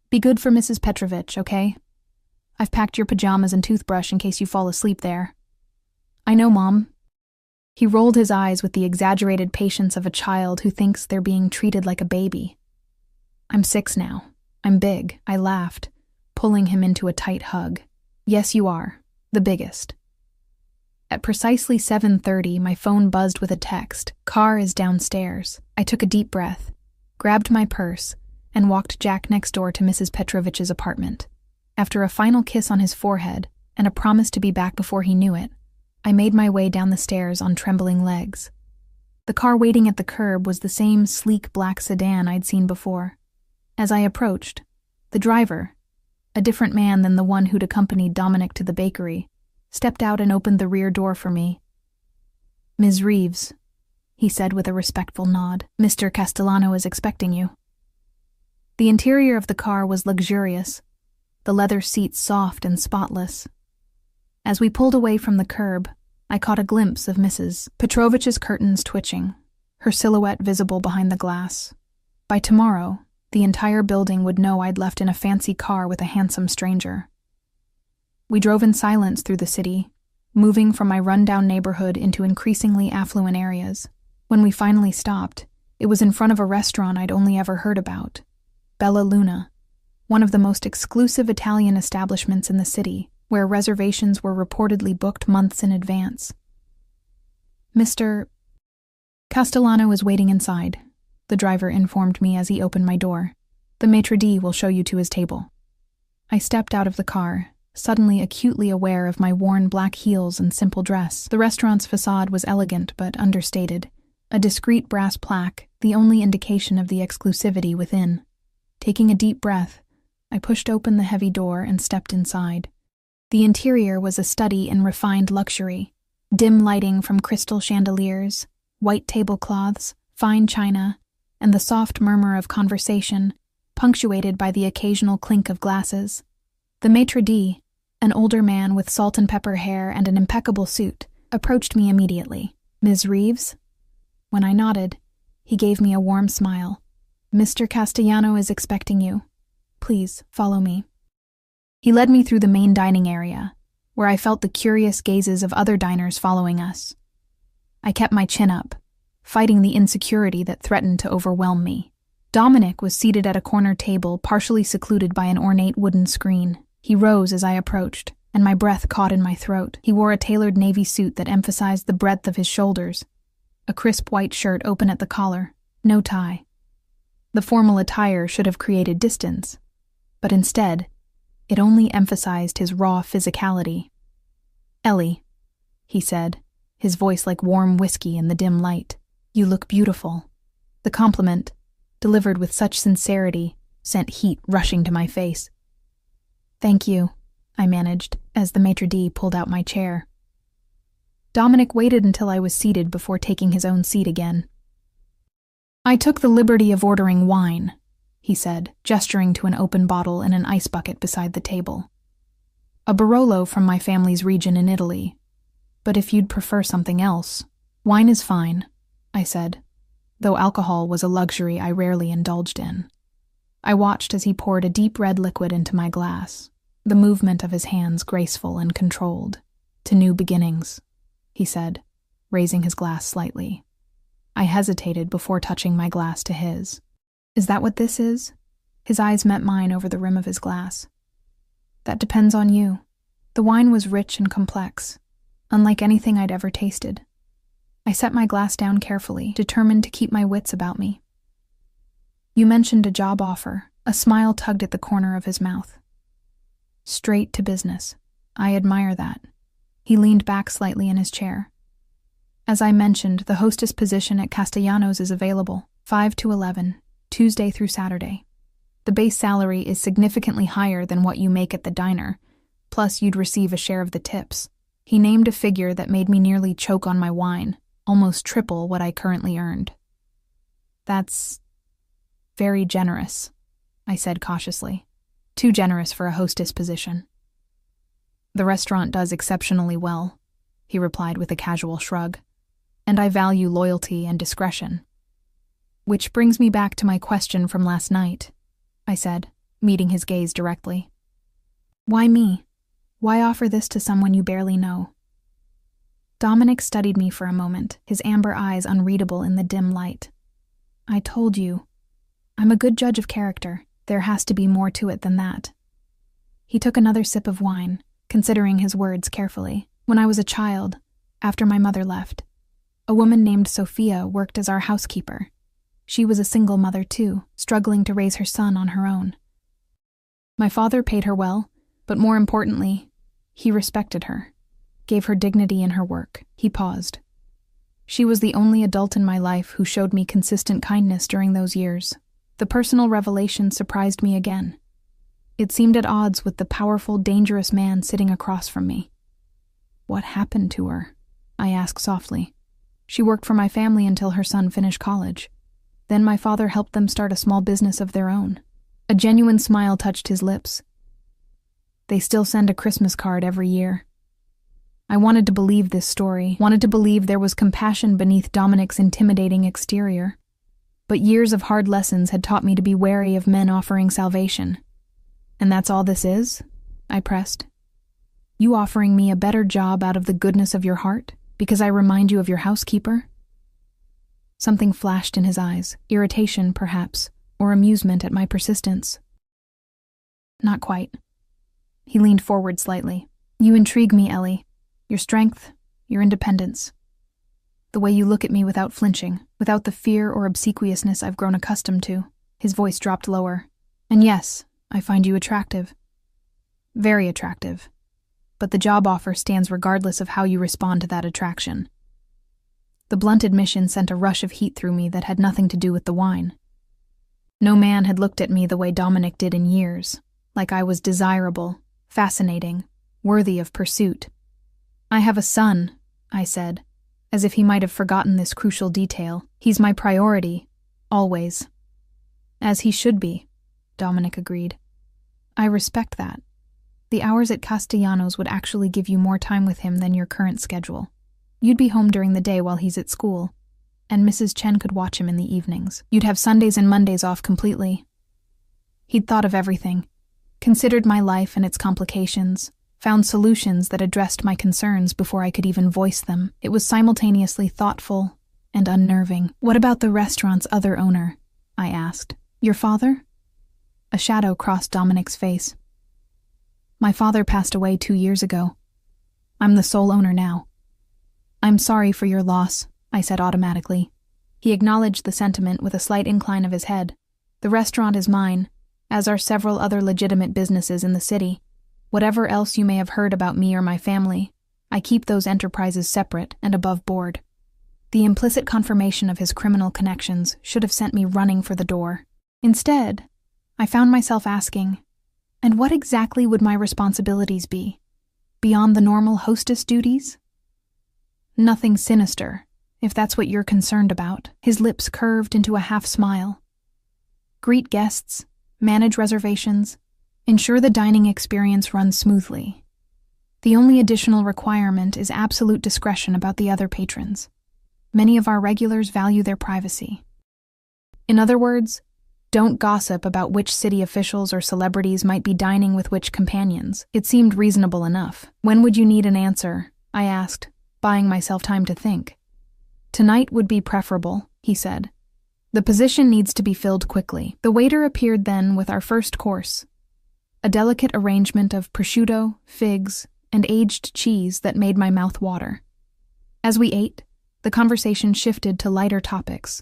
be good for Mrs. Petrovich, okay? I've packed your pajamas and toothbrush in case you fall asleep there." "I know, Mom." He rolled his eyes with the exaggerated patience of a child who thinks they're being treated like a baby. "I'm 6 now. I'm big," I laughed, pulling him into a tight hug. "Yes, you are. The biggest." At precisely 7:30, my phone buzzed with a text. "Car is downstairs." I took a deep breath, grabbed my purse, and walked Jack next door to Mrs. Petrovich's apartment. After a final kiss on his forehead and a promise to be back before he knew it, I made my way down the stairs on trembling legs. The car waiting at the curb was the same sleek black sedan I'd seen before. As I approached, the driver, a different man than the one who'd accompanied Dominic to the bakery, stepped out and opened the rear door for me. "Ms. Reeves," he said with a respectful nod. "Mr. Castellano is expecting you." The interior of the car was luxurious, the leather seats soft and spotless. As we pulled away from the curb, I caught a glimpse of Mrs. Petrovich's curtains twitching, her silhouette visible behind the glass. By tomorrow, the entire building would know I'd left in a fancy car with a handsome stranger. We drove in silence through the city, moving from my rundown neighborhood into increasingly affluent areas. When we finally stopped, it was in front of a restaurant I'd only ever heard about, Bella Luna, one of the most exclusive Italian establishments in the city, where reservations were reportedly booked months in advance. "Mr. Castellano is waiting inside," the driver informed me as he opened my door. "The maitre d' will show you to his table." I stepped out of the car, suddenly acutely aware of my worn black heels and simple dress. The restaurant's facade was elegant but understated, a discreet brass plaque, the only indication of the exclusivity within. Taking a deep breath, I pushed open the heavy door and stepped inside. The interior was a study in refined luxury, dim lighting from crystal chandeliers, white tablecloths, fine china, and the soft murmur of conversation, punctuated by the occasional clink of glasses. The maitre d', an older man with salt and pepper hair and an impeccable suit, approached me immediately. "Ms. Reeves?" When I nodded, he gave me a warm smile. "Mr. Castellano is expecting you. Please, follow me." He led me through the main dining area, where I felt the curious gazes of other diners following us. I kept my chin up, fighting the insecurity that threatened to overwhelm me. Dominic was seated at a corner table, partially secluded by an ornate wooden screen. He rose as I approached, and my breath caught in my throat. He wore a tailored navy suit that emphasized the breadth of his shoulders, a crisp white shirt open at the collar, no tie. The formal attire should have created distance, but instead, it only emphasized his raw physicality. "Ellie," he said, his voice like warm whiskey in the dim light, "you look beautiful." The compliment, delivered with such sincerity, sent heat rushing to my face. "Thank you," I managed, as the maitre d' pulled out my chair. Dominic waited until I was seated before taking his own seat again. "I took the liberty of ordering wine," he said, gesturing to an open bottle and an ice bucket beside the table. "A Barolo from my family's region in Italy. But if you'd prefer something else, wine is fine," I said, though alcohol was a luxury I rarely indulged in. I watched as he poured a deep red liquid into my glass, the movement of his hands graceful and controlled. "To new beginnings," he said, raising his glass slightly. I hesitated before touching my glass to his. "Is that what this is?" His eyes met mine over the rim of his glass. "That depends on you." The wine was rich and complex, unlike anything I'd ever tasted. I set my glass down carefully, determined to keep my wits about me. "You mentioned a job offer." A smile tugged at the corner of his mouth. "Straight to business. I admire that." He leaned back slightly in his chair. "As I mentioned, the hostess position at Castellanos is available, 5 to 11, Tuesday through Saturday. The base salary is significantly higher than what you make at the diner, plus you'd receive a share of the tips." He named a figure that made me nearly choke on my wine, almost triple what I currently earned. "That's very generous," I said cautiously. "Too generous for a hostess position." "The restaurant does exceptionally well," he replied with a casual shrug, "and I value loyalty and discretion." "Which brings me back to my question from last night," I said, meeting his gaze directly. "Why me? Why offer this to someone you barely know?" Dominic studied me for a moment, his amber eyes unreadable in the dim light. "I told you. I'm a good judge of character. There has to be more to it than that." He took another sip of wine, considering his words carefully. "When I was a child, after my mother left, a woman named Sophia worked as our housekeeper. She was a single mother too, struggling to raise her son on her own. My father paid her well, but more importantly, he respected her, gave her dignity in her work." He paused. "She was the only adult in my life who showed me consistent kindness during those years." The personal revelation surprised me again. It seemed at odds with the powerful, dangerous man sitting across from me. "What happened to her?" I asked softly. "She worked for my family until her son finished college. Then my father helped them start a small business of their own." A genuine smile touched his lips. "They still send a Christmas card every year." I wanted to believe this story, wanted to believe there was compassion beneath Dominic's intimidating exterior. But years of hard lessons had taught me to be wary of men offering salvation. "And that's all this is?" I pressed. "You offering me a better job out of the goodness of your heart, because I remind you of your housekeeper?" Something flashed in his eyes, irritation, perhaps, or amusement at my persistence. "Not quite." He leaned forward slightly. "You intrigue me, Ellie. Your strength, your independence. The way you look at me without flinching, without the fear or obsequiousness I've grown accustomed to." His voice dropped lower. "And yes, I find you attractive. Very attractive. But the job offer stands regardless of how you respond to that attraction." The blunt admission sent a rush of heat through me that had nothing to do with the wine. No man had looked at me the way Dominic did in years, like I was desirable, fascinating, worthy of pursuit. I have a son, I said, as if he might have forgotten this crucial detail. He's my priority, always. As he should be, Dominic agreed. I respect that. The hours at Castellanos would actually give you more time with him than your current schedule. You'd be home during the day while he's at school, and Mrs. Chen could watch him in the evenings. You'd have Sundays and Mondays off completely. He'd thought of everything, considered my life and its complications, found solutions that addressed my concerns before I could even voice them. It was simultaneously thoughtful and unnerving. What about the restaurant's other owner? I asked. Your father? A shadow crossed Dominic's face. My father passed away 2 years ago. I'm the sole owner now. I'm sorry for your loss, I said automatically. He acknowledged the sentiment with a slight incline of his head. The restaurant is mine, as are several other legitimate businesses in the city. Whatever else you may have heard about me or my family, I keep those enterprises separate and above board. The implicit confirmation of his criminal connections should have sent me running for the door. Instead, I found myself asking, and what exactly would my responsibilities be, beyond the normal hostess duties? Nothing sinister, if that's what you're concerned about. His lips curved into a half-smile. Greet guests, manage reservations, ensure the dining experience runs smoothly. The only additional requirement is absolute discretion about the other patrons. Many of our regulars value their privacy. In other words, don't gossip about which city officials or celebrities might be dining with which companions. It seemed reasonable enough. When would you need an answer? I asked, buying myself time to think. Tonight would be preferable, he said. The position needs to be filled quickly. The waiter appeared then with our first course, a delicate arrangement of prosciutto, figs, and aged cheese that made my mouth water. As we ate, the conversation shifted to lighter topics.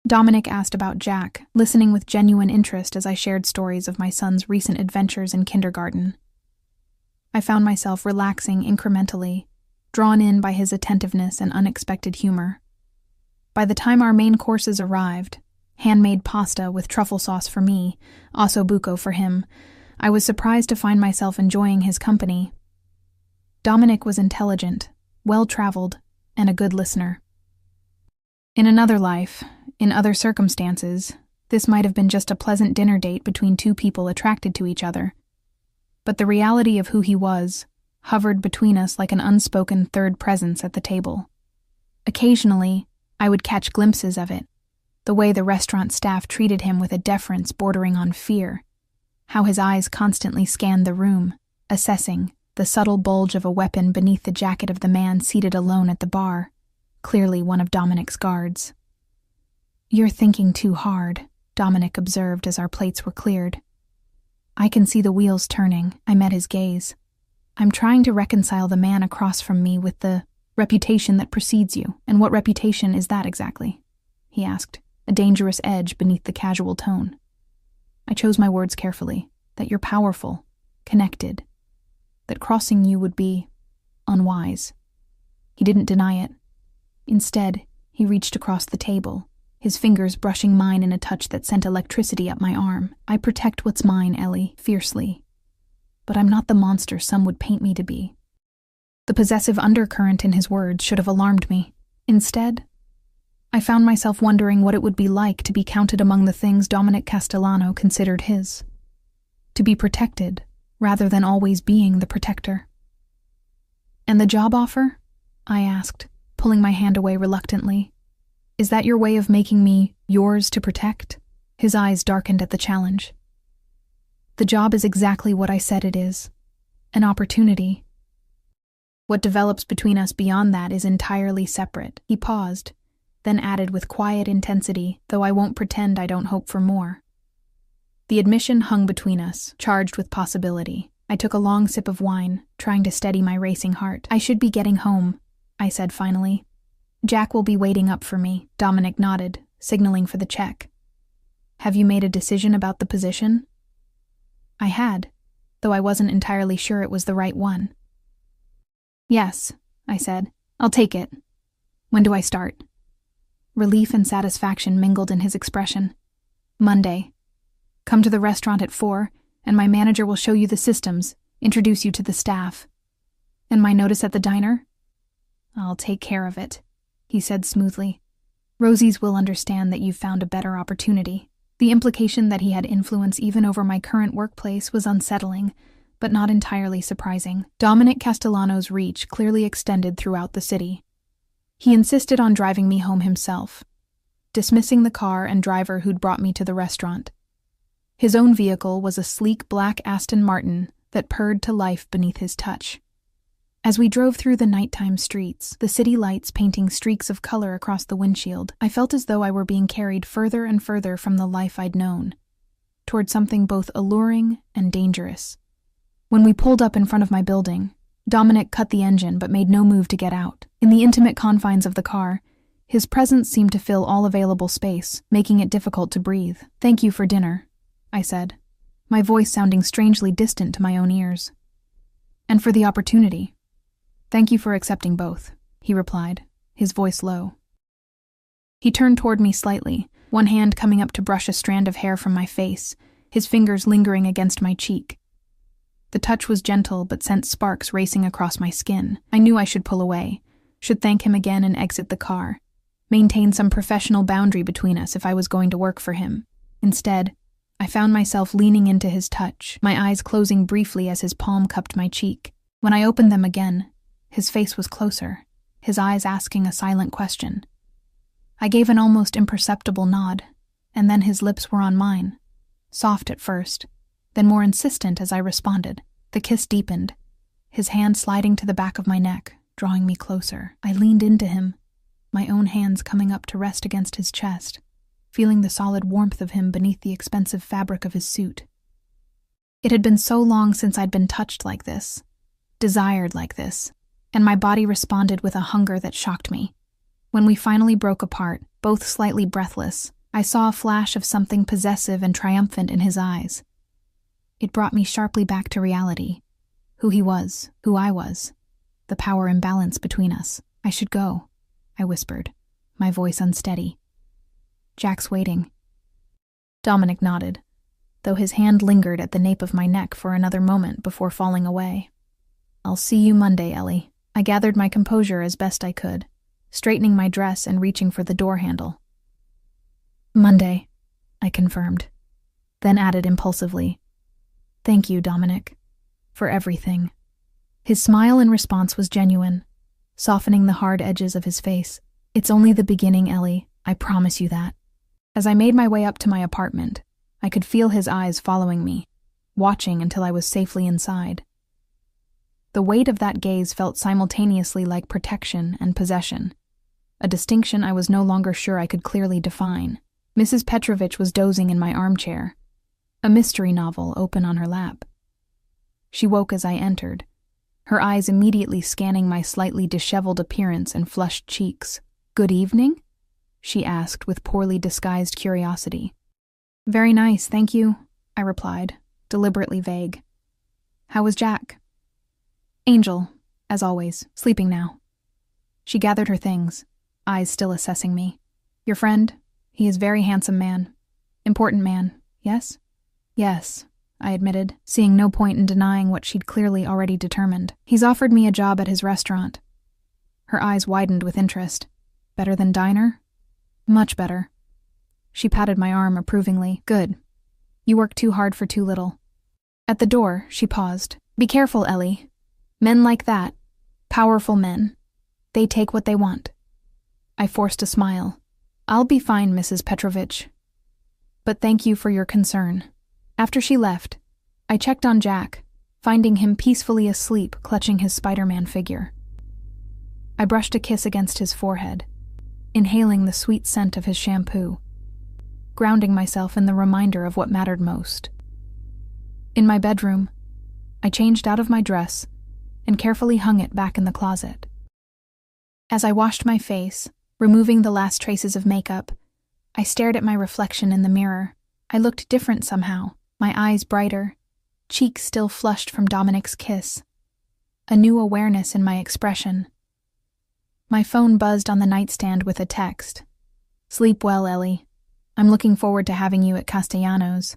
Dominic asked about Jack, listening with genuine interest as I shared stories of my son's recent adventures in kindergarten. I found myself relaxing incrementally, drawn in by his attentiveness and unexpected humor. By the time our main courses arrived, handmade pasta with truffle sauce for me, osso buco for him, I was surprised to find myself enjoying his company. Dominic was intelligent, well-traveled, and a good listener. In another life, in other circumstances, this might have been just a pleasant dinner date between two people attracted to each other. But the reality of who he was hovered between us like an unspoken third presence at the table. Occasionally, I would catch glimpses of it, the way the restaurant staff treated him with a deference bordering on fear, how his eyes constantly scanned the room, assessing the subtle bulge of a weapon beneath the jacket of the man seated alone at the bar, clearly one of Dominic's guards. You're thinking too hard, Dominic observed as our plates were cleared. I can see the wheels turning. I met his gaze. I'm trying to reconcile the man across from me with the reputation that precedes you. And what reputation is that exactly? He asked, a dangerous edge beneath the casual tone. I chose my words carefully, that you're powerful, connected, that crossing you would be unwise. He didn't deny it. Instead, he reached across the table, his fingers brushing mine in a touch that sent electricity up my arm. I protect what's mine, Ellie, fiercely. But I'm not the monster some would paint me to be. The possessive undercurrent in his words should have alarmed me. Instead, I found myself wondering what it would be like to be counted among the things Dominic Castellano considered his. To be protected, rather than always being the protector. And the job offer? I asked, pulling my hand away reluctantly. Is that your way of making me yours to protect? His eyes darkened at the challenge. The job is exactly what I said it is. An opportunity. What develops between us beyond that is entirely separate. He paused, then added with quiet intensity, though I won't pretend I don't hope for more. The admission hung between us, charged with possibility. I took a long sip of wine, trying to steady my racing heart. I should be getting home, I said finally. Jack will be waiting up for me. Dominic nodded, signaling for the check. Have you made a decision about the position? I had, though I wasn't entirely sure it was the right one. Yes, I said. I'll take it. When do I start? Relief and satisfaction mingled in his expression. Monday. Come to the restaurant at 4, and my manager will show you the systems, introduce you to the staff. And my notice at the diner? I'll take care of it, he said smoothly. Rosie's will understand that you've found a better opportunity. The implication that he had influence even over my current workplace was unsettling, but not entirely surprising. Dominic Castellano's reach clearly extended throughout the city. He insisted on driving me home himself, dismissing the car and driver who'd brought me to the restaurant. His own vehicle was a sleek black Aston Martin that purred to life beneath his touch. As we drove through the nighttime streets, the city lights painting streaks of color across the windshield, I felt as though I were being carried further and further from the life I'd known, toward something both alluring and dangerous. When we pulled up in front of my building, Dominic cut the engine but made no move to get out. In the intimate confines of the car, his presence seemed to fill all available space, making it difficult to breathe. "Thank you for dinner," I said, my voice sounding strangely distant to my own ears. "And for the opportunity." "Thank you for accepting both," he replied, his voice low. He turned toward me slightly, one hand coming up to brush a strand of hair from my face, his fingers lingering against my cheek. The touch was gentle but sent sparks racing across my skin. I knew I should pull away, should thank him again and exit the car, maintain some professional boundary between us if I was going to work for him. Instead, I found myself leaning into his touch, my eyes closing briefly as his palm cupped my cheek. When I opened them again, his face was closer, his eyes asking a silent question. I gave an almost imperceptible nod, and then his lips were on mine, soft at first, then more insistent as I responded. The kiss deepened, his hand sliding to the back of my neck, drawing me closer. I leaned into him, my own hands coming up to rest against his chest, feeling the solid warmth of him beneath the expensive fabric of his suit. It had been so long since I'd been touched like this, desired like this, and my body responded with a hunger that shocked me. When we finally broke apart, both slightly breathless, I saw a flash of something possessive and triumphant in his eyes. It brought me sharply back to reality. Who he was, who I was, the power imbalance between us. "I should go," I whispered, my voice unsteady. "Jack's waiting." Dominic nodded, though his hand lingered at the nape of my neck for another moment before falling away. "I'll see you Monday, Ellie." I gathered my composure as best I could, straightening my dress and reaching for the door handle. "Monday," I confirmed, then added impulsively, "Thank you, Dominic, for everything." His smile in response was genuine, softening the hard edges of his face. "It's only the beginning, Ellie, I promise you that." As I made my way up to my apartment, I could feel his eyes following me, watching until I was safely inside. The weight of that gaze felt simultaneously like protection and possession, a distinction I was no longer sure I could clearly define. Mrs. Petrovich was dozing in my armchair, a mystery novel open on her lap. She woke as I entered, her eyes immediately scanning my slightly disheveled appearance and flushed cheeks. "Good evening?" she asked with poorly disguised curiosity. "Very nice, thank you," I replied, deliberately vague. "How was Jack?" "Angel, as always, sleeping now." She gathered her things, eyes still assessing me. "Your friend? He is very handsome man. Important man, yes?" "Yes," I admitted, seeing no point in denying what she'd clearly already determined. "He's offered me a job at his restaurant." Her eyes widened with interest. "Better than diner?" "Much better." She patted my arm approvingly. "Good. You work too hard for too little." At the door, she paused. "Be careful, Ellie. Men like that, powerful men, they take what they want." I forced a smile. "I'll be fine, Mrs. Petrovich. But thank you for your concern." After she left, I checked on Jack, finding him peacefully asleep, clutching his Spider-Man figure. I brushed a kiss against his forehead, inhaling the sweet scent of his shampoo, grounding myself in the reminder of what mattered most. In my bedroom, I changed out of my dress and carefully hung it back in the closet. As I washed my face, removing the last traces of makeup, I stared at my reflection in the mirror. I looked different somehow, my eyes brighter, cheeks still flushed from Dominic's kiss, a new awareness in my expression. My phone buzzed on the nightstand with a text. "Sleep well, Ellie. I'm looking forward to having you at Castellanos."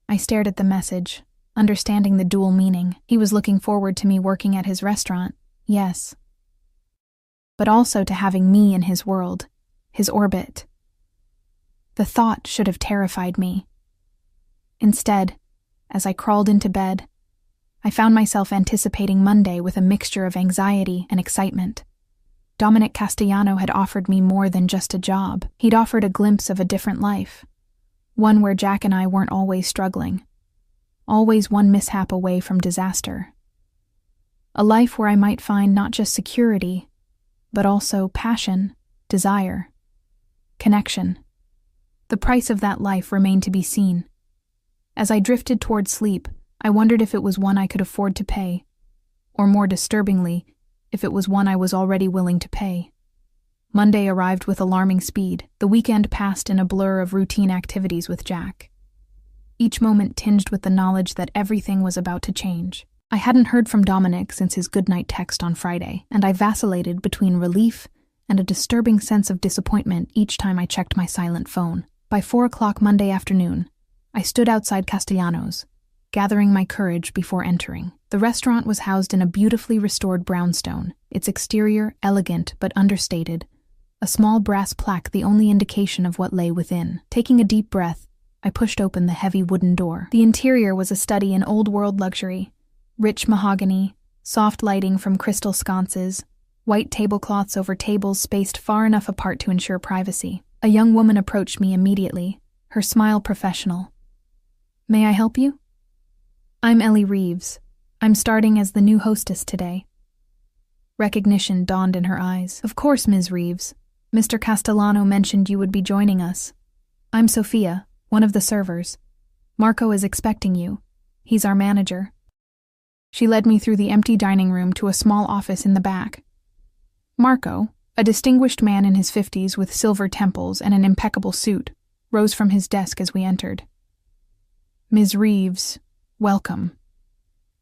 I stared at the message, understanding the dual meaning. He was looking forward to me working at his restaurant, yes, but also to having me in his world, his orbit. The thought should have terrified me. Instead, as I crawled into bed, I found myself anticipating Monday with a mixture of anxiety and excitement. Dominic Castellano had offered me more than just a job. He'd offered a glimpse of a different life, one where Jack and I weren't always struggling, always one mishap away from disaster. A life where I might find not just security, but also passion, desire, connection. The price of that life remained to be seen. As I drifted toward sleep, I wondered if it was one I could afford to pay, or more disturbingly, if it was one I was already willing to pay. Monday arrived with alarming speed. The weekend passed in a blur of routine activities with Jack, each moment tinged with the knowledge that everything was about to change. I hadn't heard from Dominic since his goodnight text on Friday, and I vacillated between relief and a disturbing sense of disappointment each time I checked my silent phone. By 4 o'clock Monday afternoon, I stood outside Castellanos, gathering my courage before entering. The restaurant was housed in a beautifully restored brownstone, its exterior elegant but understated, a small brass plaque the only indication of what lay within. Taking a deep breath, I pushed open the heavy wooden door. The interior was a study in old-world luxury, rich mahogany, soft lighting from crystal sconces, white tablecloths over tables spaced far enough apart to ensure privacy. A young woman approached me immediately, her smile professional. "May I help you?" "I'm Ellie Reeves. I'm starting as the new hostess today." Recognition dawned in her eyes. "Of course, Ms. Reeves. Mr. Castellano mentioned you would be joining us. I'm Sophia, one of the servers. Marco is expecting you. He's our manager." She led me through the empty dining room to a small office in the back. Marco, a distinguished man in his 50s with silver temples and an impeccable suit, rose from his desk as we entered. "Ms. Reeves, welcome."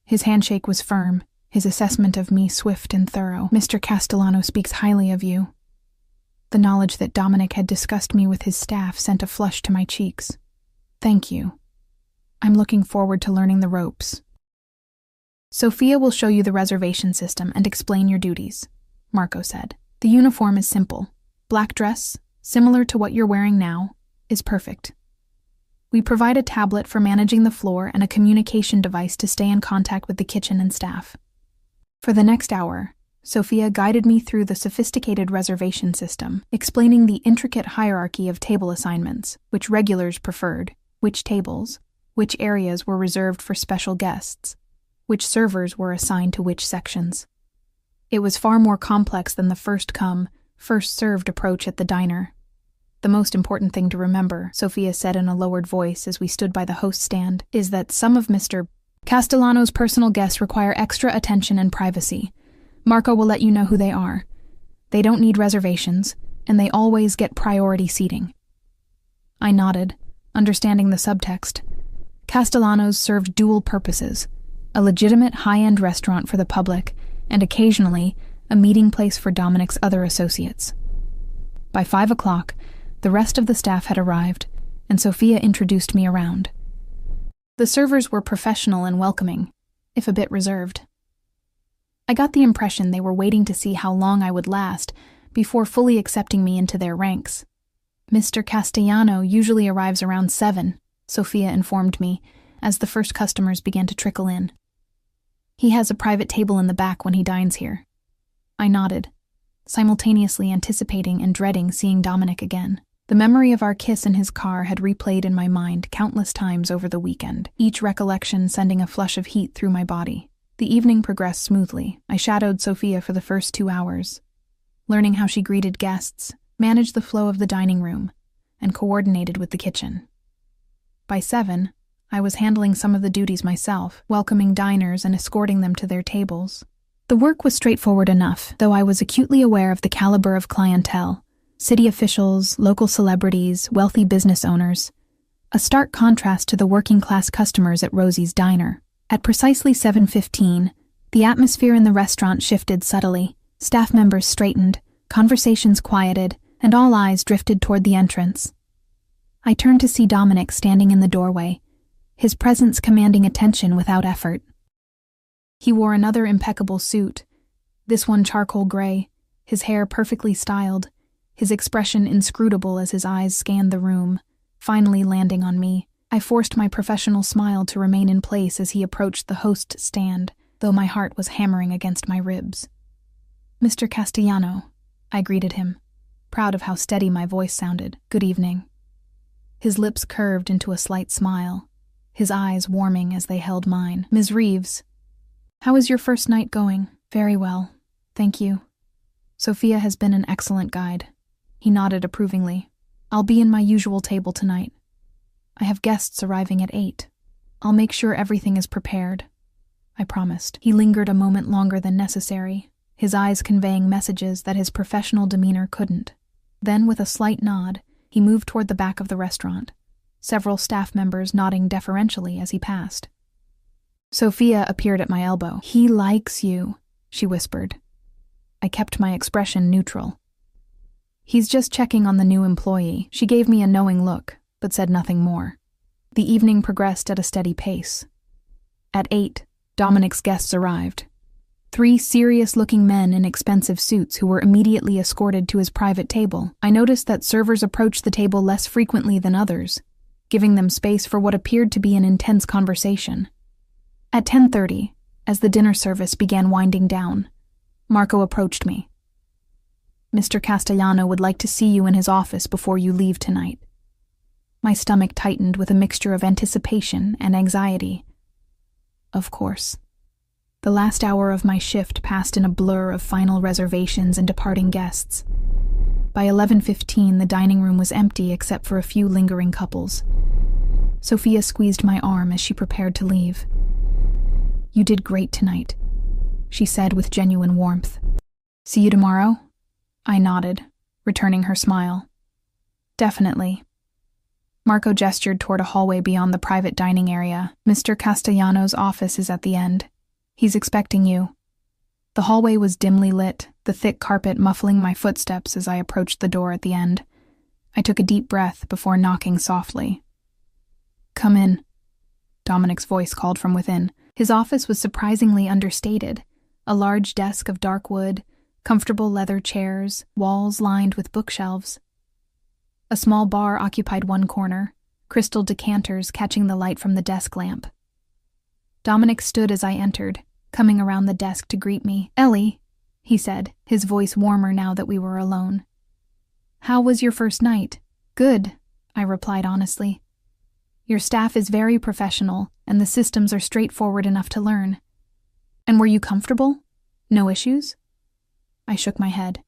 His handshake was firm, his assessment of me swift and thorough. "Mr. Castellano speaks highly of you." The knowledge that Dominic had discussed me with his staff sent a flush to my cheeks. "Thank you. I'm looking forward to learning the ropes." "Sophia will show you the reservation system and explain your duties," Marco said. "The uniform is simple. Black dress, similar to what you're wearing now, is perfect. We provide a tablet for managing the floor and a communication device to stay in contact with the kitchen and staff." For the next hour, Sophia guided me through the sophisticated reservation system, explaining the intricate hierarchy of table assignments, which regulars preferred, which tables, which areas were reserved for special guests, which servers were assigned to which sections. It was far more complex than the first-come, first-served approach at the diner. "The most important thing to remember," Sophia said in a lowered voice as we stood by the host stand, "is that some of Mr. Castellano's personal guests require extra attention and privacy. Marco will let you know who they are. They don't need reservations, and they always get priority seating." I nodded, understanding the subtext. Castellano's served dual purposes: a legitimate high-end restaurant for the public, and occasionally a meeting place for Dominic's other associates. By 5 o'clock, the rest of the staff had arrived, and Sophia introduced me around. The servers were professional and welcoming, if a bit reserved. I got the impression they were waiting to see how long I would last before fully accepting me into their ranks. "Mr. Castellano usually arrives around 7, Sophia informed me, as the first customers began to trickle in. "He has a private table in the back when he dines here." I nodded, simultaneously anticipating and dreading seeing Dominic again. The memory of our kiss in his car had replayed in my mind countless times over the weekend, each recollection sending a flush of heat through my body. The evening progressed smoothly. I shadowed Sophia for the first 2 hours, learning how she greeted guests, managed the flow of the dining room, and coordinated with the kitchen. By 7, I was handling some of the duties myself, welcoming diners and escorting them to their tables. The work was straightforward enough, though I was acutely aware of the caliber of clientele: city officials, local celebrities, wealthy business owners. A stark contrast to the working-class customers at Rosie's diner. At precisely 7:15, the atmosphere in the restaurant shifted subtly. Staff members straightened, conversations quieted, and all eyes drifted toward the entrance. I turned to see Dominic standing in the doorway, his presence commanding attention without effort. He wore another impeccable suit, this one charcoal gray, his hair perfectly styled, his expression inscrutable as his eyes scanned the room, finally landing on me. I forced my professional smile to remain in place as he approached the host stand, though my heart was hammering against my ribs. "Mr. Castellano," I greeted him, proud of how steady my voice sounded. "Good evening." His lips curved into a slight smile, his eyes warming as they held mine. "Ms. Reeves, how is your first night going?" "Very well, thank you. Sophia has been an excellent guide." He nodded approvingly. "I'll be in my usual table tonight. I have guests arriving at 8. I'll make sure everything is prepared," I promised. He lingered a moment longer than necessary, his eyes conveying messages that his professional demeanor couldn't. Then, with a slight nod, he moved toward the back of the restaurant, several staff members nodding deferentially as he passed. Sophia appeared at my elbow. "He likes you," she whispered. I kept my expression neutral. "He's just checking on the new employee." She gave me a knowing look, but said nothing more. The evening progressed at a steady pace. At 8, Dominic's guests arrived. 3 serious-looking men in expensive suits who were immediately escorted to his private table. I noticed that servers approached the table less frequently than others, giving them space for what appeared to be an intense conversation. At 10:30, as the dinner service began winding down, Marco approached me. "Mr. Castellano would like to see you in his office before you leave tonight." My stomach tightened with a mixture of anticipation and anxiety. Of course. The last hour of my shift passed in a blur of final reservations and departing guests. By 11:15, the dining room was empty except for a few lingering couples. Sophia squeezed my arm as she prepared to leave. "You did great tonight," she said with genuine warmth. "See you tomorrow?" I nodded, returning her smile. "Definitely." Marco gestured toward a hallway beyond the private dining area. "Mr. Castellano's office is at the end. He's expecting you." The hallway was dimly lit, the thick carpet muffling my footsteps as I approached the door at the end. I took a deep breath before knocking softly. "Come in," Dominic's voice called from within. His office was surprisingly understated. A large desk of dark wood, comfortable leather chairs, walls lined with bookshelves. A small bar occupied one corner, crystal decanters catching the light from the desk lamp. Dominic stood as I entered, coming around the desk to greet me. "Ellie," he said, his voice warmer now that we were alone. "How was your first night?" "Good," I replied honestly. "Your staff is very professional, and the systems are straightforward enough to learn." "And were you comfortable? No issues?" I shook my head.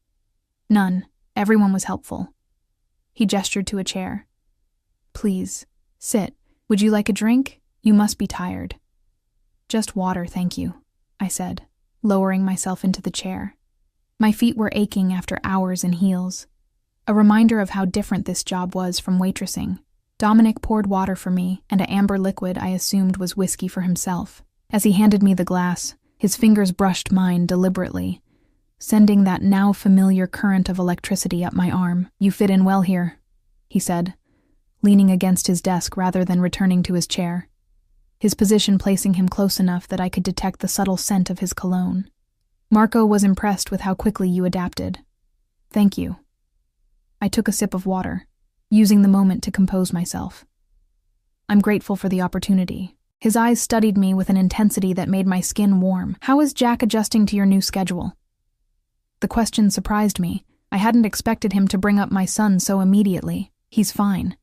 "None. Everyone was helpful." He gestured to a chair. "Please, sit. Would you like a drink? You must be tired." "Just water, thank you," I said, lowering myself into the chair. My feet were aching after hours in heels, a reminder of how different this job was from waitressing. Dominic poured water for me, and an amber liquid I assumed was whiskey for himself. As he handed me the glass, his fingers brushed mine deliberately, sending that now familiar current of electricity up my arm. "You fit in well here," he said, leaning against his desk rather than returning to his chair, his position placing him close enough that I could detect the subtle scent of his cologne. "Marco was impressed with how quickly you adapted." "Thank you." I took a sip of water, using the moment to compose myself. "I'm grateful for the opportunity." His eyes studied me with an intensity that made my skin warm. "How is Jack adjusting to your new schedule?" The question surprised me. I hadn't expected him to bring up my son so immediately. "He's fine.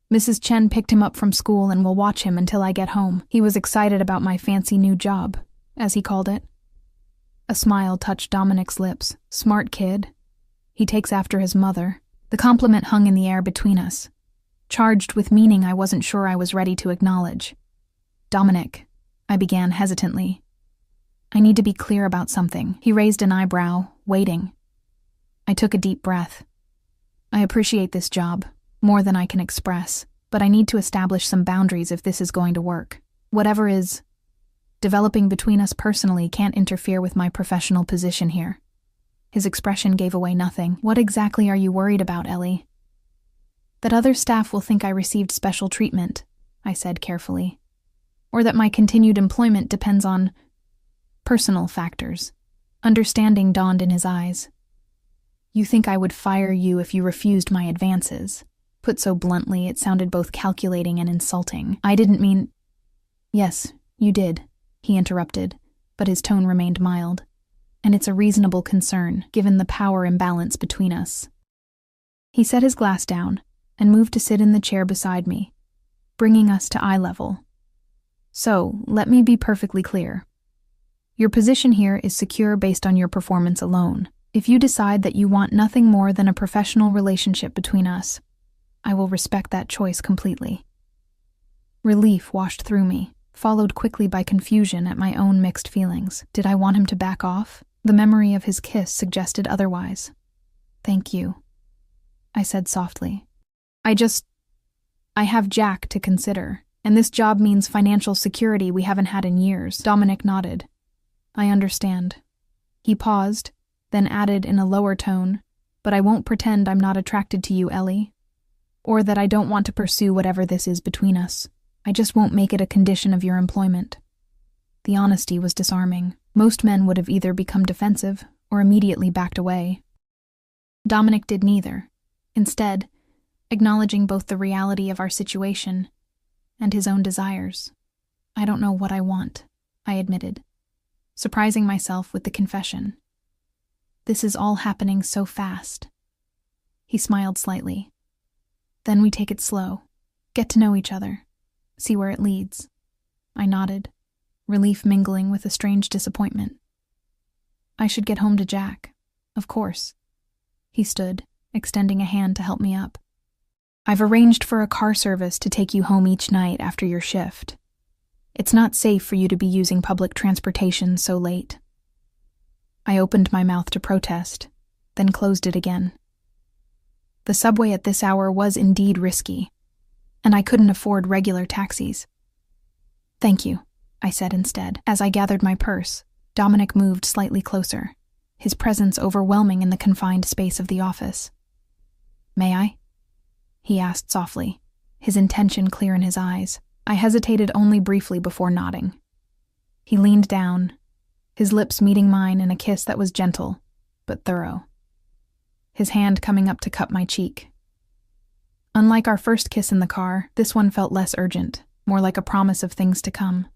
Mrs. Chen picked him up from school and will watch him until I get home." He was excited about my fancy new job, as he called it. A smile touched Dominic's lips. "Smart kid. He takes after his mother." The compliment hung in the air between us, charged with meaning I wasn't sure I was ready to acknowledge. "Dominic," I began hesitantly. "I need to be clear about something." He raised an eyebrow, waiting. I took a deep breath. "I appreciate this job, more than I can express, but I need to establish some boundaries if this is going to work. Whatever is developing between us personally can't interfere with my professional position here." His expression gave away nothing. "What exactly are you worried about, Ellie?" "That other staff will think I received special treatment," I said carefully. or that my continued employment depends on personal factors. Understanding dawned in his eyes. You think I would fire you if you refused my advances? Put so bluntly, it sounded both calculating and insulting. I didn't mean— Yes, you did, he interrupted, but his tone remained mild. And it's a reasonable concern, given the power imbalance between us. He set his glass down and moved to sit in the chair beside me, bringing us to eye level. So, let me be perfectly clear. Your position here is secure based on your performance alone. If you decide that you want nothing more than a professional relationship between us, I will respect that choice completely. Relief washed through me, followed quickly by confusion at my own mixed feelings. Did I want him to back off? The memory of his kiss suggested otherwise. Thank you, I said softly. I have Jack to consider, and this job means financial security we haven't had in years. Dominic nodded. I understand. He paused, then added in a lower tone, but I won't pretend I'm not attracted to you, Ellie. Or that I don't want to pursue whatever this is between us. I just won't make it a condition of your employment. The honesty was disarming. Most men would have either become defensive or immediately backed away. Dominic did neither, instead, acknowledging both the reality of our situation and his own desires. I don't know what I want, I admitted, surprising myself with the confession. This is all happening so fast. He smiled slightly. Then we take it slow, get to know each other, see where it leads. I nodded, relief mingling with a strange disappointment. I should get home to Jack, of course. He stood, extending a hand to help me up. I've arranged for a car service to take you home each night after your shift. It's not safe for you to be using public transportation so late. I opened my mouth to protest, then closed it again. The subway at this hour was indeed risky, and I couldn't afford regular taxis. Thank you, I said instead. As I gathered my purse, Dominic moved slightly closer, his presence overwhelming in the confined space of the office. May I? He asked softly, his intention clear in his eyes. I hesitated only briefly before nodding. He leaned down, his lips meeting mine in a kiss that was gentle, but thorough. His hand coming up to cup my cheek. Unlike our first kiss in the car, this one felt less urgent, more like a promise of things to come.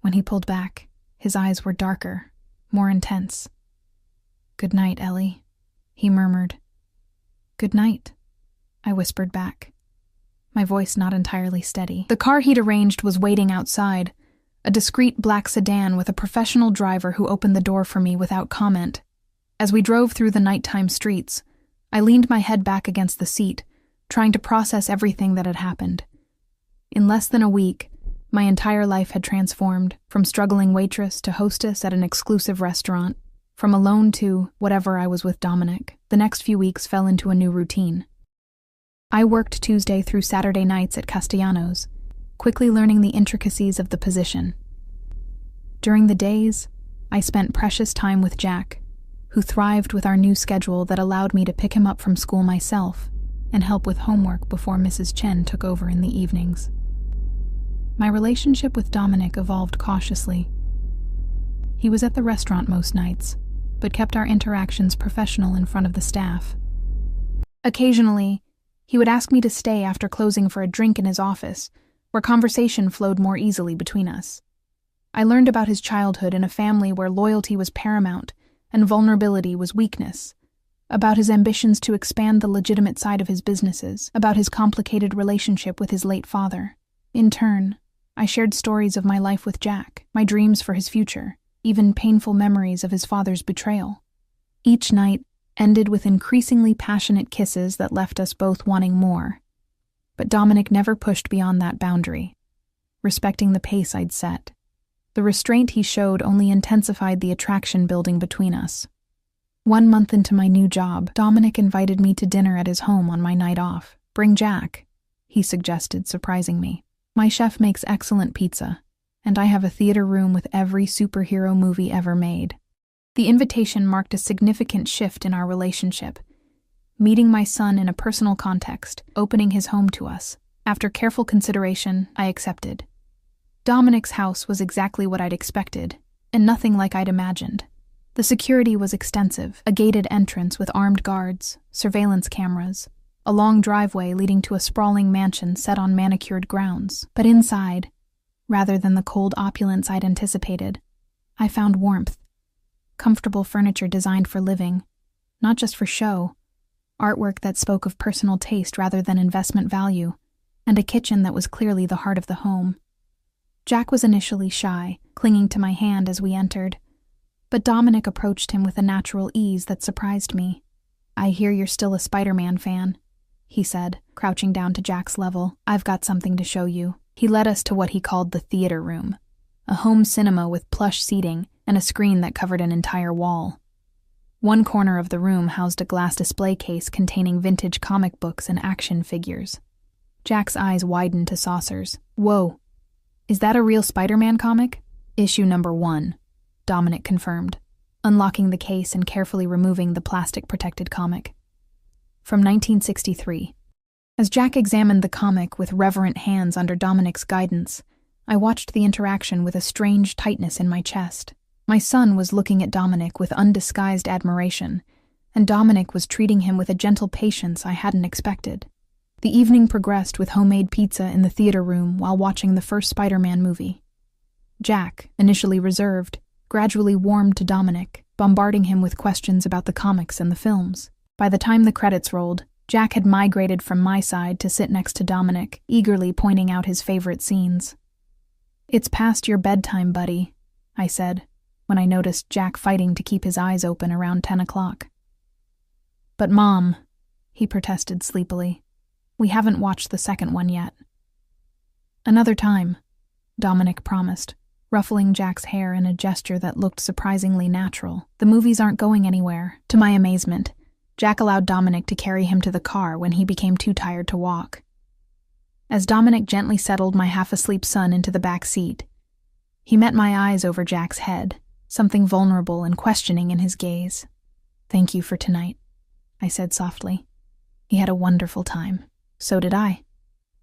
When he pulled back, his eyes were darker, more intense. Good night, Ellie, he murmured. Good night, I whispered back, my voice not entirely steady. The car he'd arranged was waiting outside, a discreet black sedan with a professional driver who opened the door for me without comment. As we drove through the nighttime streets, I leaned my head back against the seat, trying to process everything that had happened. In less than a week, my entire life had transformed, from struggling waitress to hostess at an exclusive restaurant, from alone to whatever I was with Dominic. The next few weeks fell into a new routine. I worked Tuesday through Saturday nights at Castellanos, quickly learning the intricacies of the position. During the days, I spent precious time with Jack, who thrived with our new schedule that allowed me to pick him up from school myself and help with homework before Mrs. Chen took over in the evenings. My relationship with Dominic evolved cautiously. He was at the restaurant most nights, but kept our interactions professional in front of the staff. Occasionally, he would ask me to stay after closing for a drink in his office, where conversation flowed more easily between us. I learned about his childhood in a family where loyalty was paramount and vulnerability was weakness, about his ambitions to expand the legitimate side of his businesses, about his complicated relationship with his late father. In turn, I shared stories of my life with Jack, my dreams for his future, even painful memories of his father's betrayal. Each night ended with increasingly passionate kisses that left us both wanting more. But Dominic never pushed beyond that boundary, respecting the pace I'd set. The restraint he showed only intensified the attraction building between us. 1 month into my new job, Dominic invited me to dinner at his home on my night off. Bring Jack, he suggested, surprising me. My chef makes excellent pizza, and I have a theater room with every superhero movie ever made. The invitation marked a significant shift in our relationship, meeting my son in a personal context, opening his home to us. After careful consideration, I accepted. Dominic's house was exactly what I'd expected, and nothing like I'd imagined. The security was extensive, a gated entrance with armed guards, surveillance cameras, a long driveway leading to a sprawling mansion set on manicured grounds. But inside, rather than the cold opulence I'd anticipated, I found warmth. Comfortable furniture designed for living, not just for show, artwork that spoke of personal taste rather than investment value, and a kitchen that was clearly the heart of the home. Jack was initially shy, clinging to my hand as we entered, but Dominic approached him with a natural ease that surprised me. "I hear you're still a Spider-Man fan," he said, crouching down to Jack's level. "I've got something to show you." He led us to what he called the theater room, a home cinema with plush seating and a screen that covered an entire wall. One corner of the room housed a glass display case containing vintage comic books and action figures. Jack's eyes widened to saucers. "Whoa, is that a real Spider-Man comic?" "Issue number 1, Dominic confirmed, unlocking the case and carefully removing the plastic-protected comic. From 1963. As Jack examined the comic with reverent hands under Dominic's guidance, I watched the interaction with a strange tightness in my chest. My son was looking at Dominic with undisguised admiration, and Dominic was treating him with a gentle patience I hadn't expected. The evening progressed with homemade pizza in the theater room while watching the first Spider-Man movie. Jack, initially reserved, gradually warmed to Dominic, bombarding him with questions about the comics and the films. By the time the credits rolled, Jack had migrated from my side to sit next to Dominic, eagerly pointing out his favorite scenes. "It's past your bedtime, buddy," I said, when I noticed Jack fighting to keep his eyes open around 10 o'clock. "But Mom," he protested sleepily, "we haven't watched the second one yet." "Another time," Dominic promised, ruffling Jack's hair in a gesture that looked surprisingly natural. "The movies aren't going anywhere." To my amazement, Jack allowed Dominic to carry him to the car when he became too tired to walk. As Dominic gently settled my half-asleep son into the back seat, he met my eyes over Jack's head, something vulnerable and questioning in his gaze. "Thank you for tonight," I said softly. "He had a wonderful time." "So did I,"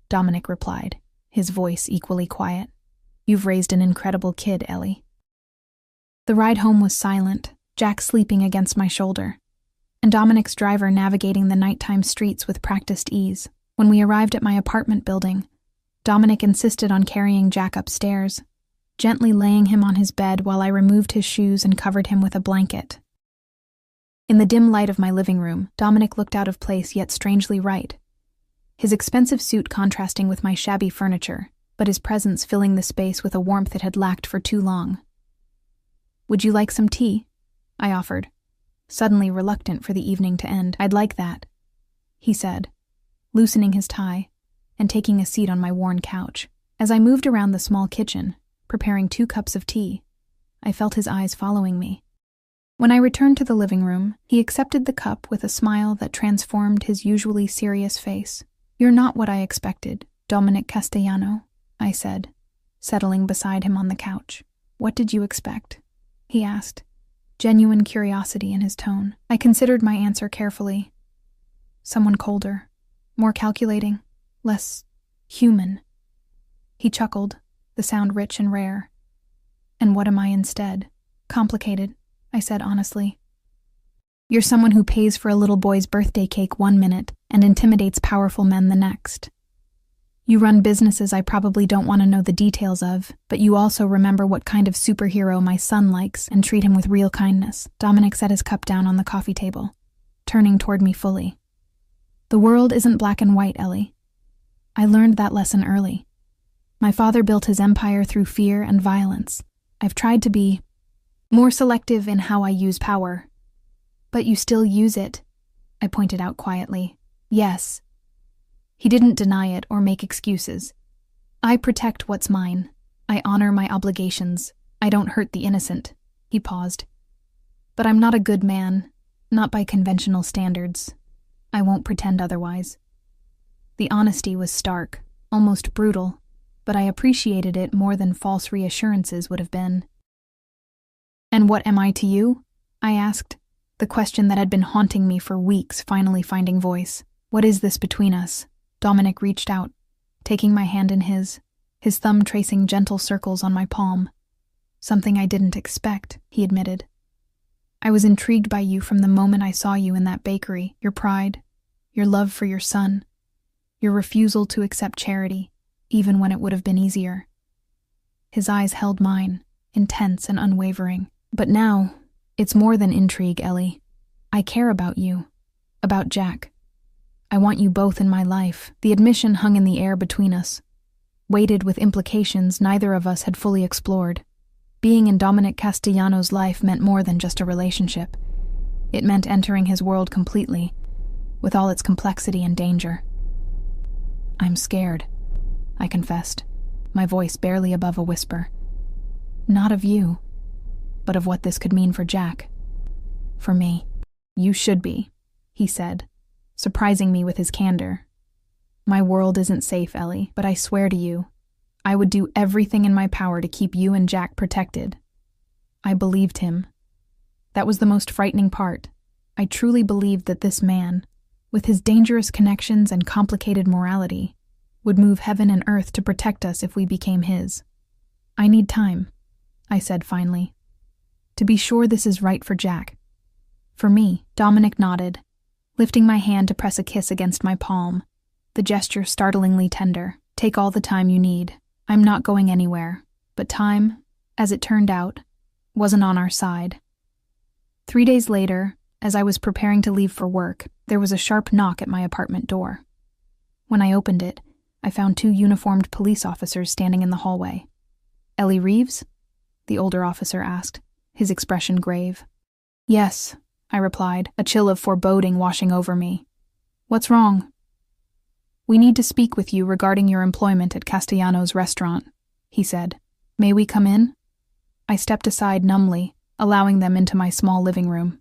Dominic replied, his voice equally quiet. "You've raised an incredible kid, Ellie." The ride home was silent, Jack sleeping against my shoulder, and Dominic's driver navigating the nighttime streets with practiced ease. When we arrived at my apartment building, Dominic insisted on carrying Jack upstairs, gently laying him on his bed while I removed his shoes and covered him with a blanket. In the dim light of my living room, Dominic looked out of place yet strangely right, his expensive suit contrasting with my shabby furniture, but his presence filling the space with a warmth it had lacked for too long. "Would you like some tea?" I offered, suddenly reluctant for the evening to end. "I'd like that," he said, loosening his tie and taking a seat on my worn couch. As I moved around the small kitchen, preparing 2 cups of tea, I felt his eyes following me. When I returned to the living room, he accepted the cup with a smile that transformed his usually serious face. "You're not what I expected, Dominic Castellano," I said, settling beside him on the couch. "What did you expect?" he asked, genuine curiosity in his tone. I considered my answer carefully. Someone colder, more calculating, less human. He chuckled, the sound rich and rare. "And what am I instead?" "Complicated," I said honestly. "You're someone who pays for a little boy's birthday cake 1 minute and intimidates powerful men the next. You run businesses I probably don't want to know the details of, but you also remember what kind of superhero my son likes and treat him with real kindness." Dominic set his cup down on the coffee table, turning toward me fully. "The world isn't black and white, Ellie. I learned that lesson early. My father built his empire through fear and violence. I've tried to be more selective in how I use power." "But you still use it," I pointed out quietly. "Yes." He didn't deny it or make excuses. "I protect what's mine. I honor my obligations. I don't hurt the innocent." He paused. "But I'm not a good man, not by conventional standards. I won't pretend otherwise." The honesty was stark, almost brutal, but I appreciated it more than false reassurances would have been. "And what am I to you?" I asked, the question that had been haunting me for weeks finally finding voice. "What is this between us?" Dominic reached out, taking my hand in his, his thumb tracing gentle circles on my palm. "Something I didn't expect," he admitted. "I was intrigued by you from the moment I saw you in that bakery, your pride, your love for your son, your refusal to accept charity, even when it would have been easier." His eyes held mine, intense and unwavering. "But now, it's more than intrigue, Ellie. I care about you, about Jack. I want you both in my life." The admission hung in the air between us, weighted with implications neither of us had fully explored. Being in Dominic Castellano's life meant more than just a relationship. It meant entering his world completely, with all its complexity and danger. "I'm scared," I confessed, my voice barely above a whisper. "Not of you, but of what this could mean for Jack. For me." "You should be," he said, surprising me with his candor. "My world isn't safe, Ellie, but I swear to you, I would do everything in my power to keep you and Jack protected." I believed him. That was the most frightening part. I truly believed that this man, with his dangerous connections and complicated morality, would move heaven and earth to protect us if we became his. "I need time," I said finally, "to be sure this is right for Jack." "For me," Dominic nodded, lifting my hand to press a kiss against my palm, the gesture startlingly tender. "Take all the time you need. I'm not going anywhere." But time, as it turned out, wasn't on our side. 3 days later, as I was preparing to leave for work, there was a sharp knock at my apartment door. When I opened it, I found 2 uniformed police officers standing in the hallway. "Ellie Reeves?" the older officer asked, his expression grave. "Yes," I replied, a chill of foreboding washing over me. "What's wrong?" "We need to speak with you regarding your employment at Castellano's restaurant," he said. "May we come in?" I stepped aside numbly, allowing them into my small living room.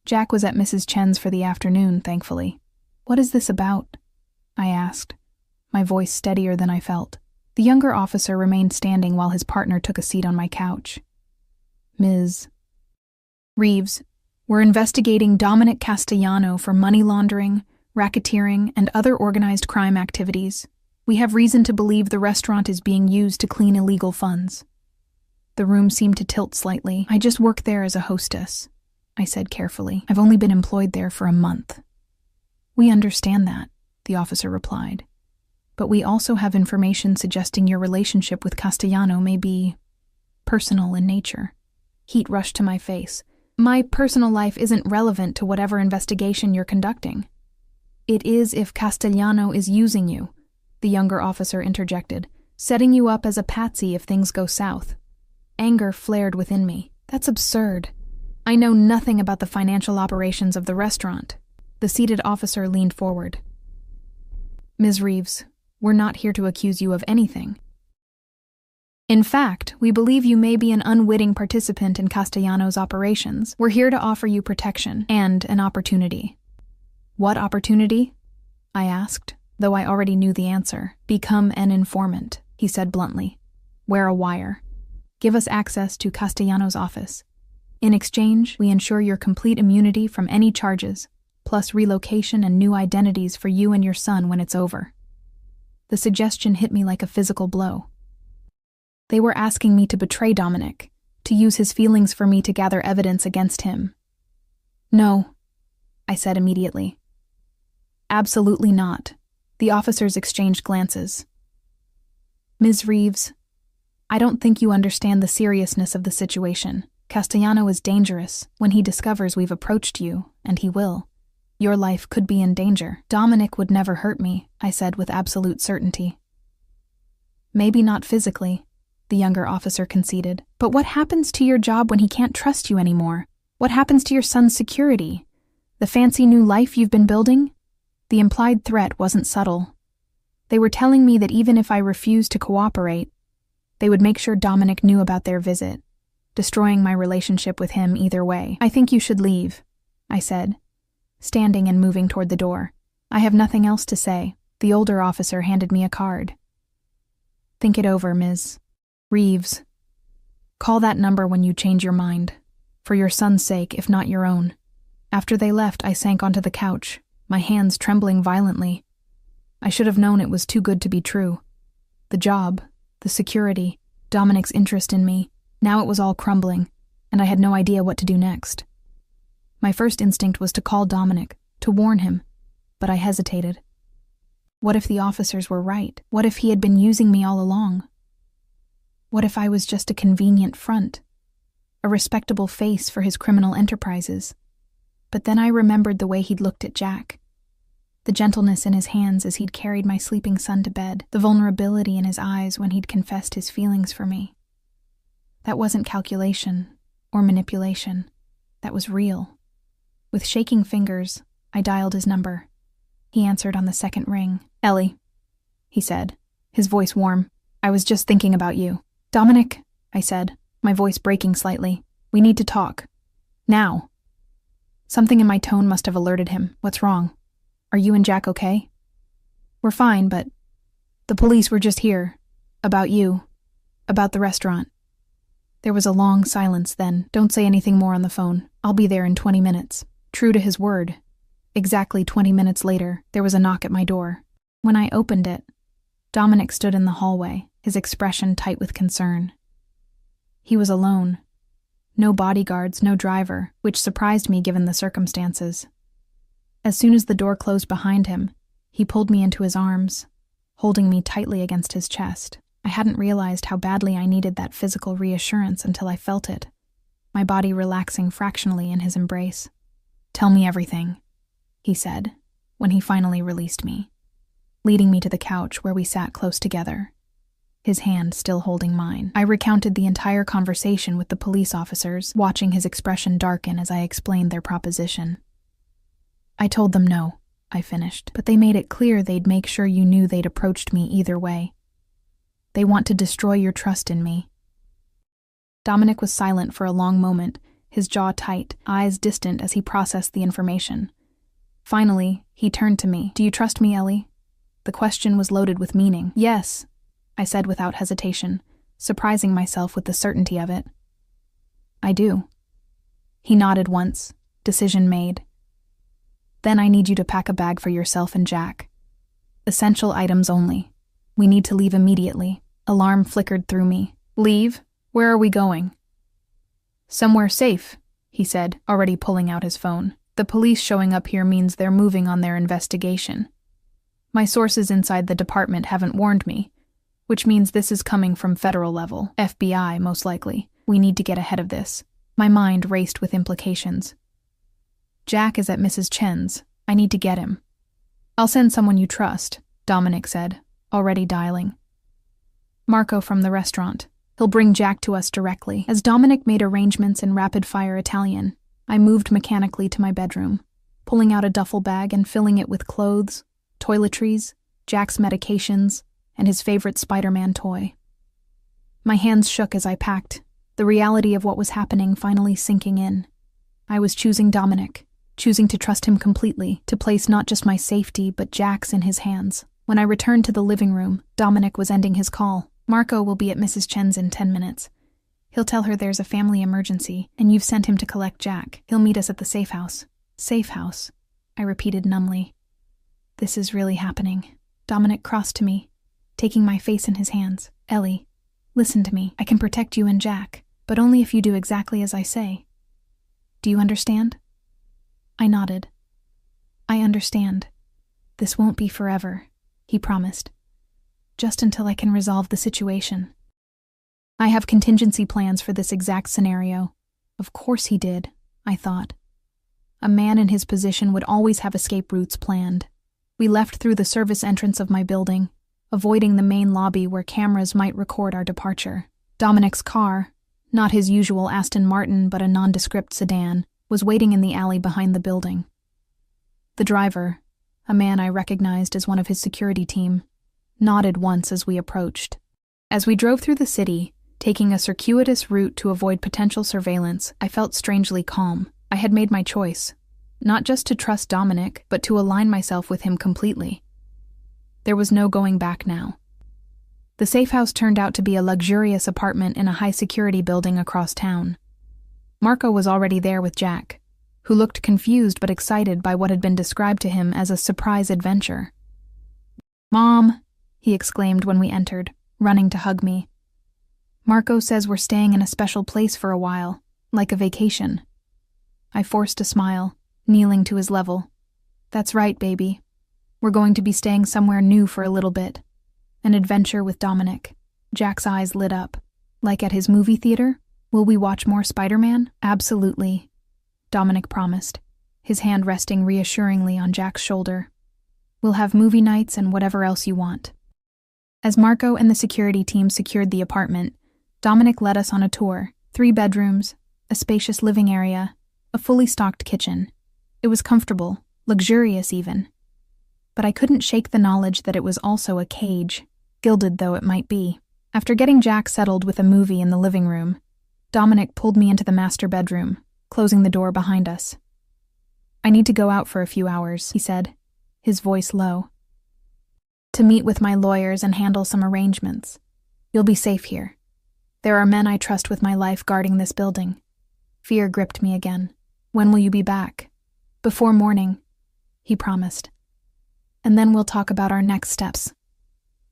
Jack was at Mrs. Chen's for the afternoon, thankfully. "What is this about?" I asked, my voice steadier than I felt. The younger officer remained standing while his partner took a seat on my couch. "Ms. Reeves, we're investigating Dominic Castellano for money laundering, racketeering, and other organized crime activities. We have reason to believe the restaurant is being used to clean illegal funds." The room seemed to tilt slightly. "I just work there as a hostess," I said carefully. "I've only been employed there for a month." "We understand that," the officer replied. "But we also have information suggesting your relationship with Castellano may be personal in nature." Heat rushed to my face. "My personal life isn't relevant to whatever investigation you're conducting." "It is if Castellano is using you," the younger officer interjected, "setting you up as a patsy if things go south." Anger flared within me. "That's absurd. I know nothing about the financial operations of the restaurant." The seated officer leaned forward. "Ms. Reeves, we're not here to accuse you of anything. In fact, we believe you may be an unwitting participant in Castellano's operations. We're here to offer you protection and an opportunity." "What opportunity?" I asked, though I already knew the answer. "Become an informant," he said bluntly. "Wear a wire. Give us access to Castellano's office. In exchange, we ensure your complete immunity from any charges, plus relocation and new identities for you and your son when it's over." The suggestion hit me like a physical blow. They were asking me to betray Dominic, to use his feelings for me to gather evidence against him. "No," I said immediately. "Absolutely not." The officers exchanged glances. "Ms. Reeves, I don't think you understand the seriousness of the situation. Castellano is dangerous. When he discovers we've approached you, and he will, your life could be in danger." "Dominic would never hurt me," I said with absolute certainty. "Maybe not physically," the younger officer conceded. "But what happens to your job when he can't trust you anymore? What happens to your son's security? The fancy new life you've been building?" The implied threat wasn't subtle. They were telling me that even if I refused to cooperate, they would make sure Dominic knew about their visit, destroying my relationship with him either way. "I think you should leave," I said, standing and moving toward the door. "I have nothing else to say." The older officer handed me a card. "Think it over, Ms. Reeves. Call that number when you change your mind, for your son's sake, if not your own." After they left, I sank onto the couch, my hands trembling violently. I should have known it was too good to be true. The job, the security, Dominic's interest in me. Now it was all crumbling, and I had no idea what to do next. My first instinct was to call Dominic, to warn him, but I hesitated. What if the officers were right? What if he had been using me all along? What if I was just a convenient front, a respectable face for his criminal enterprises? But then I remembered the way he'd looked at Jack. The gentleness in his hands as he'd carried my sleeping son to bed, the vulnerability in his eyes when he'd confessed his feelings for me. That wasn't calculation or manipulation. That was real. With shaking fingers, I dialed his number. He answered on the second ring. "Ellie," he said, his voice warm. "I was just thinking about you." "Dominic," I said, my voice breaking slightly. "We need to talk. Now." Something in my tone must have alerted him. "What's wrong? Are you and Jack okay?" "We're fine, but the police were just here. About you. About the restaurant." There was a long silence then. "Don't say anything more on the phone. I'll be there in 20 minutes. True to his word. Exactly 20 minutes later, there was a knock at my door. When I opened it, Dominic stood in the hallway, his expression tight with concern. He was alone. No bodyguards, no driver, which surprised me given the circumstances. As soon as the door closed behind him, he pulled me into his arms, holding me tightly against his chest. I hadn't realized how badly I needed that physical reassurance until I felt it, my body relaxing fractionally in his embrace. "Tell me everything," he said, when he finally released me, leading me to the couch where we sat close together, his hand still holding mine. I recounted the entire conversation with the police officers, watching his expression darken as I explained their proposition. "I told them no," I finished, "but they made it clear they'd make sure you knew they'd approached me either way. They want to destroy your trust in me." Dominic was silent for a long moment, his jaw tight, eyes distant as he processed the information. Finally, he turned to me. "Do you trust me, Ellie?" The question was loaded with meaning. "Yes," I said without hesitation, surprising myself with the certainty of it. "I do." He nodded once, decision made. "Then I need you to pack a bag for yourself and Jack. Essential items only. We need to leave immediately." Alarm flickered through me. "Leave? Where are we going?" "Somewhere safe," he said, already pulling out his phone. "The police showing up here means they're moving on their investigation. My sources inside the department haven't warned me, which means this is coming from federal level, FBI most likely. We need to get ahead of this." My mind raced with implications. "Jack is at Mrs. Chen's. I need to get him." "I'll send someone you trust," Dominic said, already dialing. "Marco from the restaurant. He'll bring Jack to us directly." As Dominic made arrangements in rapid-fire Italian, I moved mechanically to my bedroom, pulling out a duffel bag and filling it with clothes, toiletries, Jack's medications, and his favorite Spider-Man toy. My hands shook as I packed, the reality of what was happening finally sinking in. I was choosing Dominic, choosing to trust him completely, to place not just my safety but Jack's in his hands. When I returned to the living room, Dominic was ending his call. "Marco will be at Mrs. Chen's in 10 minutes. He'll tell her there's a family emergency, and you've sent him to collect Jack. He'll meet us at the safe house." "Safe house," I repeated numbly. "This is really happening." Dominic crossed to me, taking my face in his hands. "Ellie, listen to me. I can protect you and Jack, but only if you do exactly as I say. Do you understand?" I nodded. "I understand. This won't be forever," he promised. "Just until I can resolve the situation." I have contingency plans for this exact scenario. Of course he did, I thought. A man in his position would always have escape routes planned. We left through the service entrance of my building, avoiding the main lobby where cameras might record our departure. Dominic's car, not his usual Aston Martin but a nondescript sedan, was waiting in the alley behind the building. The driver, a man I recognized as one of his security team, nodded once as we approached. As we drove through the city, taking a circuitous route to avoid potential surveillance, I felt strangely calm. I had made my choice, not just to trust Dominic, but to align myself with him completely. There was no going back now. The safe house turned out to be a luxurious apartment in a high-security building across town. Marco was already there with Jack, who looked confused but excited by what had been described to him as a surprise adventure. "Mom," he exclaimed when we entered, running to hug me. Marco says we're staying in a special place for a while, like a vacation. I forced a smile, kneeling to his level. That's right, baby. We're going to be staying somewhere new for a little bit. An adventure with Dominic. Jack's eyes lit up. Like at his movie theater? Will we watch more Spider-Man? Absolutely, Dominic promised, his hand resting reassuringly on Jack's shoulder. We'll have movie nights and whatever else you want. As Marco and the security team secured the apartment, Dominic led us on a tour. 3 bedrooms, a spacious living area, a fully stocked kitchen. It was comfortable, luxurious even. But I couldn't shake the knowledge that it was also a cage, gilded though it might be. After getting Jack settled with a movie in the living room, Dominic pulled me into the master bedroom, closing the door behind us. I need to go out for a few hours, he said, his voice low. To meet with my lawyers and handle some arrangements. You'll be safe here. There are men I trust with my life guarding this building. Fear gripped me again. When will you be back? Before morning, he promised. And then we'll talk about our next steps.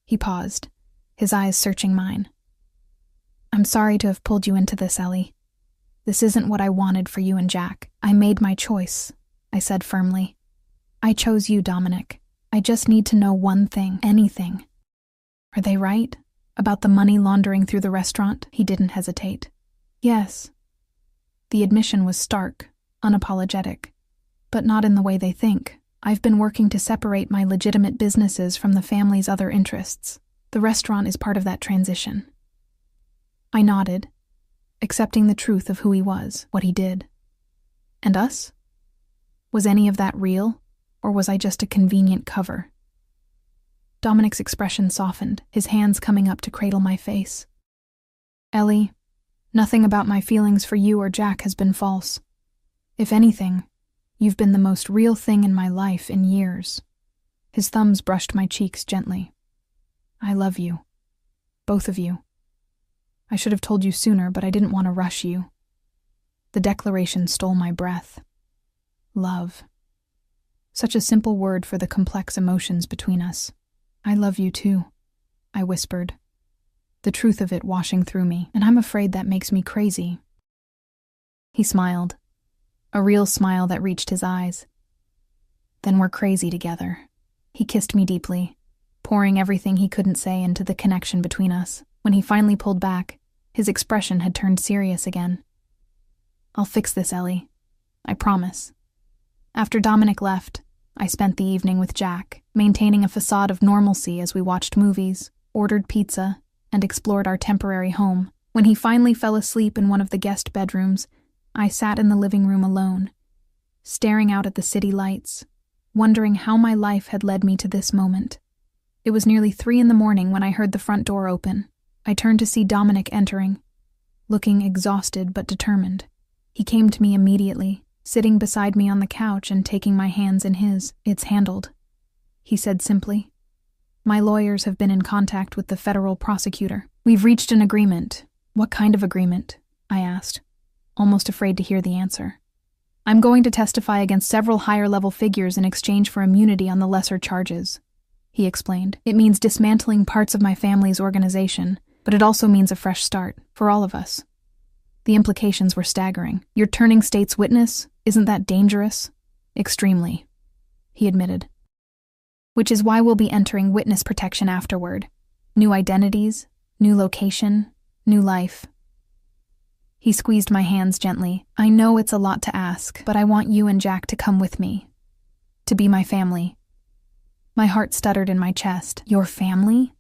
He paused, his eyes searching mine. I'm sorry to have pulled you into this, Ellie. This isn't what I wanted for you and Jack. I made my choice, I said firmly. I chose you, Dominic. I just need to know one thing, anything. Are they right? About the money laundering through the restaurant? He didn't hesitate. Yes. The admission was stark, unapologetic. But not in the way they think. I've been working to separate my legitimate businesses from the family's other interests. The restaurant is part of that transition. I nodded, accepting the truth of who he was, what he did. And us? Was any of that real, or was I just a convenient cover? Dominic's expression softened, his hands coming up to cradle my face. Ellie, nothing about my feelings for you or Jack has been false. If anything, you've been the most real thing in my life in years. His thumbs brushed my cheeks gently. I love you. Both of you. I should have told you sooner, but I didn't want to rush you. The declaration stole my breath. Love. Such a simple word for the complex emotions between us. I love you too, I whispered, the truth of it washing through me, and I'm afraid that makes me crazy. He smiled, a real smile that reached his eyes. Then we're crazy together. He kissed me deeply, pouring everything he couldn't say into the connection between us. When he finally pulled back, his expression had turned serious again. I'll fix this, Ellie. I promise. After Dominic left, I spent the evening with Jack, maintaining a facade of normalcy as we watched movies, ordered pizza, and explored our temporary home. When he finally fell asleep in one of the guest bedrooms, I sat in the living room alone, staring out at the city lights, wondering how my life had led me to this moment. It was nearly 3 a.m. when I heard the front door open. I turned to see Dominic entering, looking exhausted but determined. He came to me immediately, sitting beside me on the couch and taking my hands in his. It's handled, he said simply. My lawyers have been in contact with the federal prosecutor. We've reached an agreement. What kind of agreement? I asked, almost afraid to hear the answer. I'm going to testify against several higher-level figures in exchange for immunity on the lesser charges, he explained. It means dismantling parts of my family's organization, but it also means a fresh start for all of us. The implications were staggering. You're turning state's witness? Isn't that dangerous? Extremely, he admitted. Which is why we'll be entering witness protection afterward. New identities, new location, new life. He squeezed my hands gently. I know it's a lot to ask, but I want you and Jack to come with me. To be my family. My heart stuttered in my chest. Your family?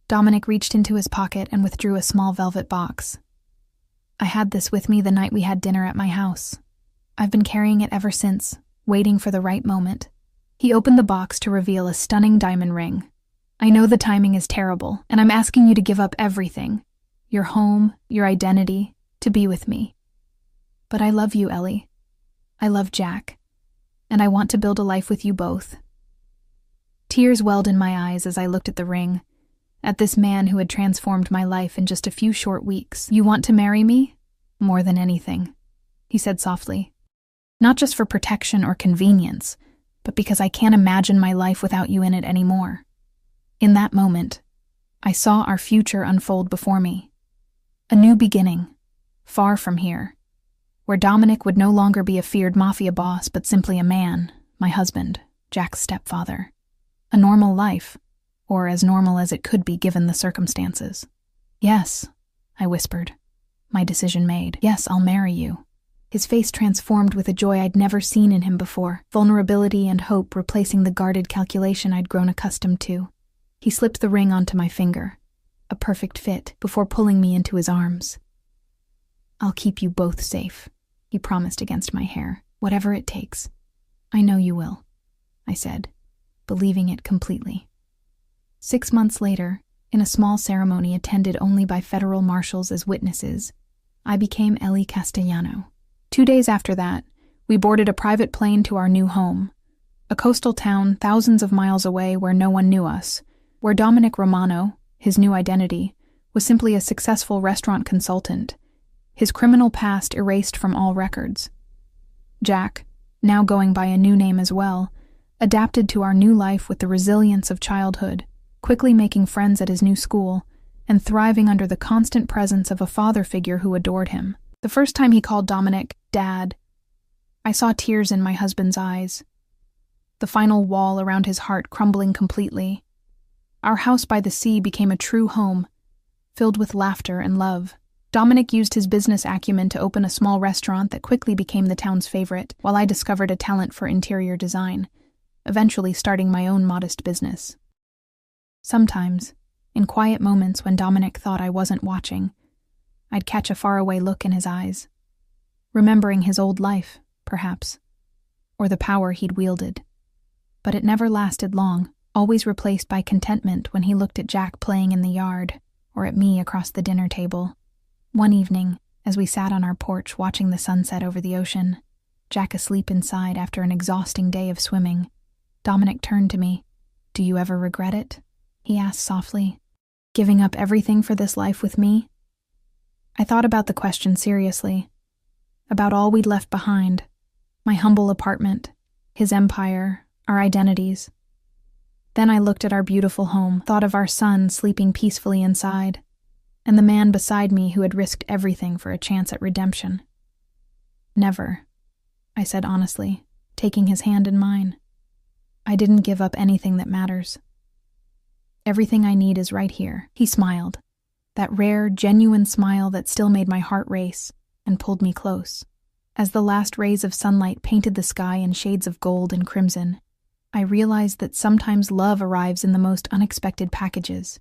Dominic reached into his pocket and withdrew a small velvet box. I had this with me the night we had dinner at my house. I've been carrying it ever since, waiting for the right moment. He opened the box to reveal a stunning diamond ring. I know the timing is terrible, and I'm asking you to give up everything. Your home, your identity, to be with me. But I love you, Ellie. I love Jack. And I want to build a life with you both. Tears welled in my eyes as I looked at the ring, at this man who had transformed my life in just a few short weeks. You want to marry me? More than anything, he said softly. Not just for protection or convenience, but because I can't imagine my life without you in it anymore. In that moment, I saw our future unfold before me. A new beginning, far from here, where Dominic would no longer be a feared mafia boss but simply a man, my husband, Jack's stepfather. A normal life, or as normal as it could be given the circumstances. "Yes," I whispered, my decision made. "Yes, I'll marry you." His face transformed with a joy I'd never seen in him before, vulnerability and hope replacing the guarded calculation I'd grown accustomed to. He slipped the ring onto my finger, a perfect fit, before pulling me into his arms. "I'll keep you both safe," he promised against my hair, "whatever it takes." "I know you will," I said, believing it completely. 6 months later, in a small ceremony attended only by federal marshals as witnesses, I became Ellie Castellano. 2 days after that, we boarded a private plane to our new home, a coastal town thousands of miles away where no one knew us, where Dominic Romano, his new identity, was simply a successful restaurant consultant, his criminal past erased from all records. Jack, now going by a new name as well, adapted to our new life with the resilience of childhood, quickly making friends at his new school, and thriving under the constant presence of a father figure who adored him. The first time he called Dominic Dad, I saw tears in my husband's eyes, the final wall around his heart crumbling completely. Our house by the sea became a true home, filled with laughter and love. Dominic used his business acumen to open a small restaurant that quickly became the town's favorite, while I discovered a talent for interior design, eventually starting my own modest business. Sometimes, in quiet moments when Dominic thought I wasn't watching, I'd catch a faraway look in his eyes, remembering his old life, perhaps, or the power he'd wielded. But it never lasted long, always replaced by contentment when he looked at Jack playing in the yard, or at me across the dinner table. One evening, as we sat on our porch watching the sunset over the ocean, Jack asleep inside after an exhausting day of swimming, Dominic turned to me. "Do you ever regret it?" he asked softly. "Giving up everything for this life with me?" I thought about the question seriously, about all we'd left behind, my humble apartment, his empire, our identities. Then I looked at our beautiful home, thought of our son sleeping peacefully inside, and the man beside me who had risked everything for a chance at redemption. "Never," I said honestly, taking his hand in mine. "I didn't give up anything that matters. Everything I need is right here." He smiled, that rare, genuine smile that still made my heart race, and pulled me close. As the last rays of sunlight painted the sky in shades of gold and crimson, I realized that sometimes love arrives in the most unexpected packages,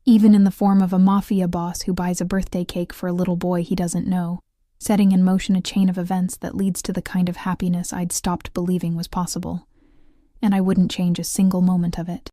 even in the form of a mafia boss who buys a birthday cake for a little boy he doesn't know, setting in motion a chain of events that leads to the kind of happiness I'd stopped believing was possible. And I wouldn't change a single moment of it.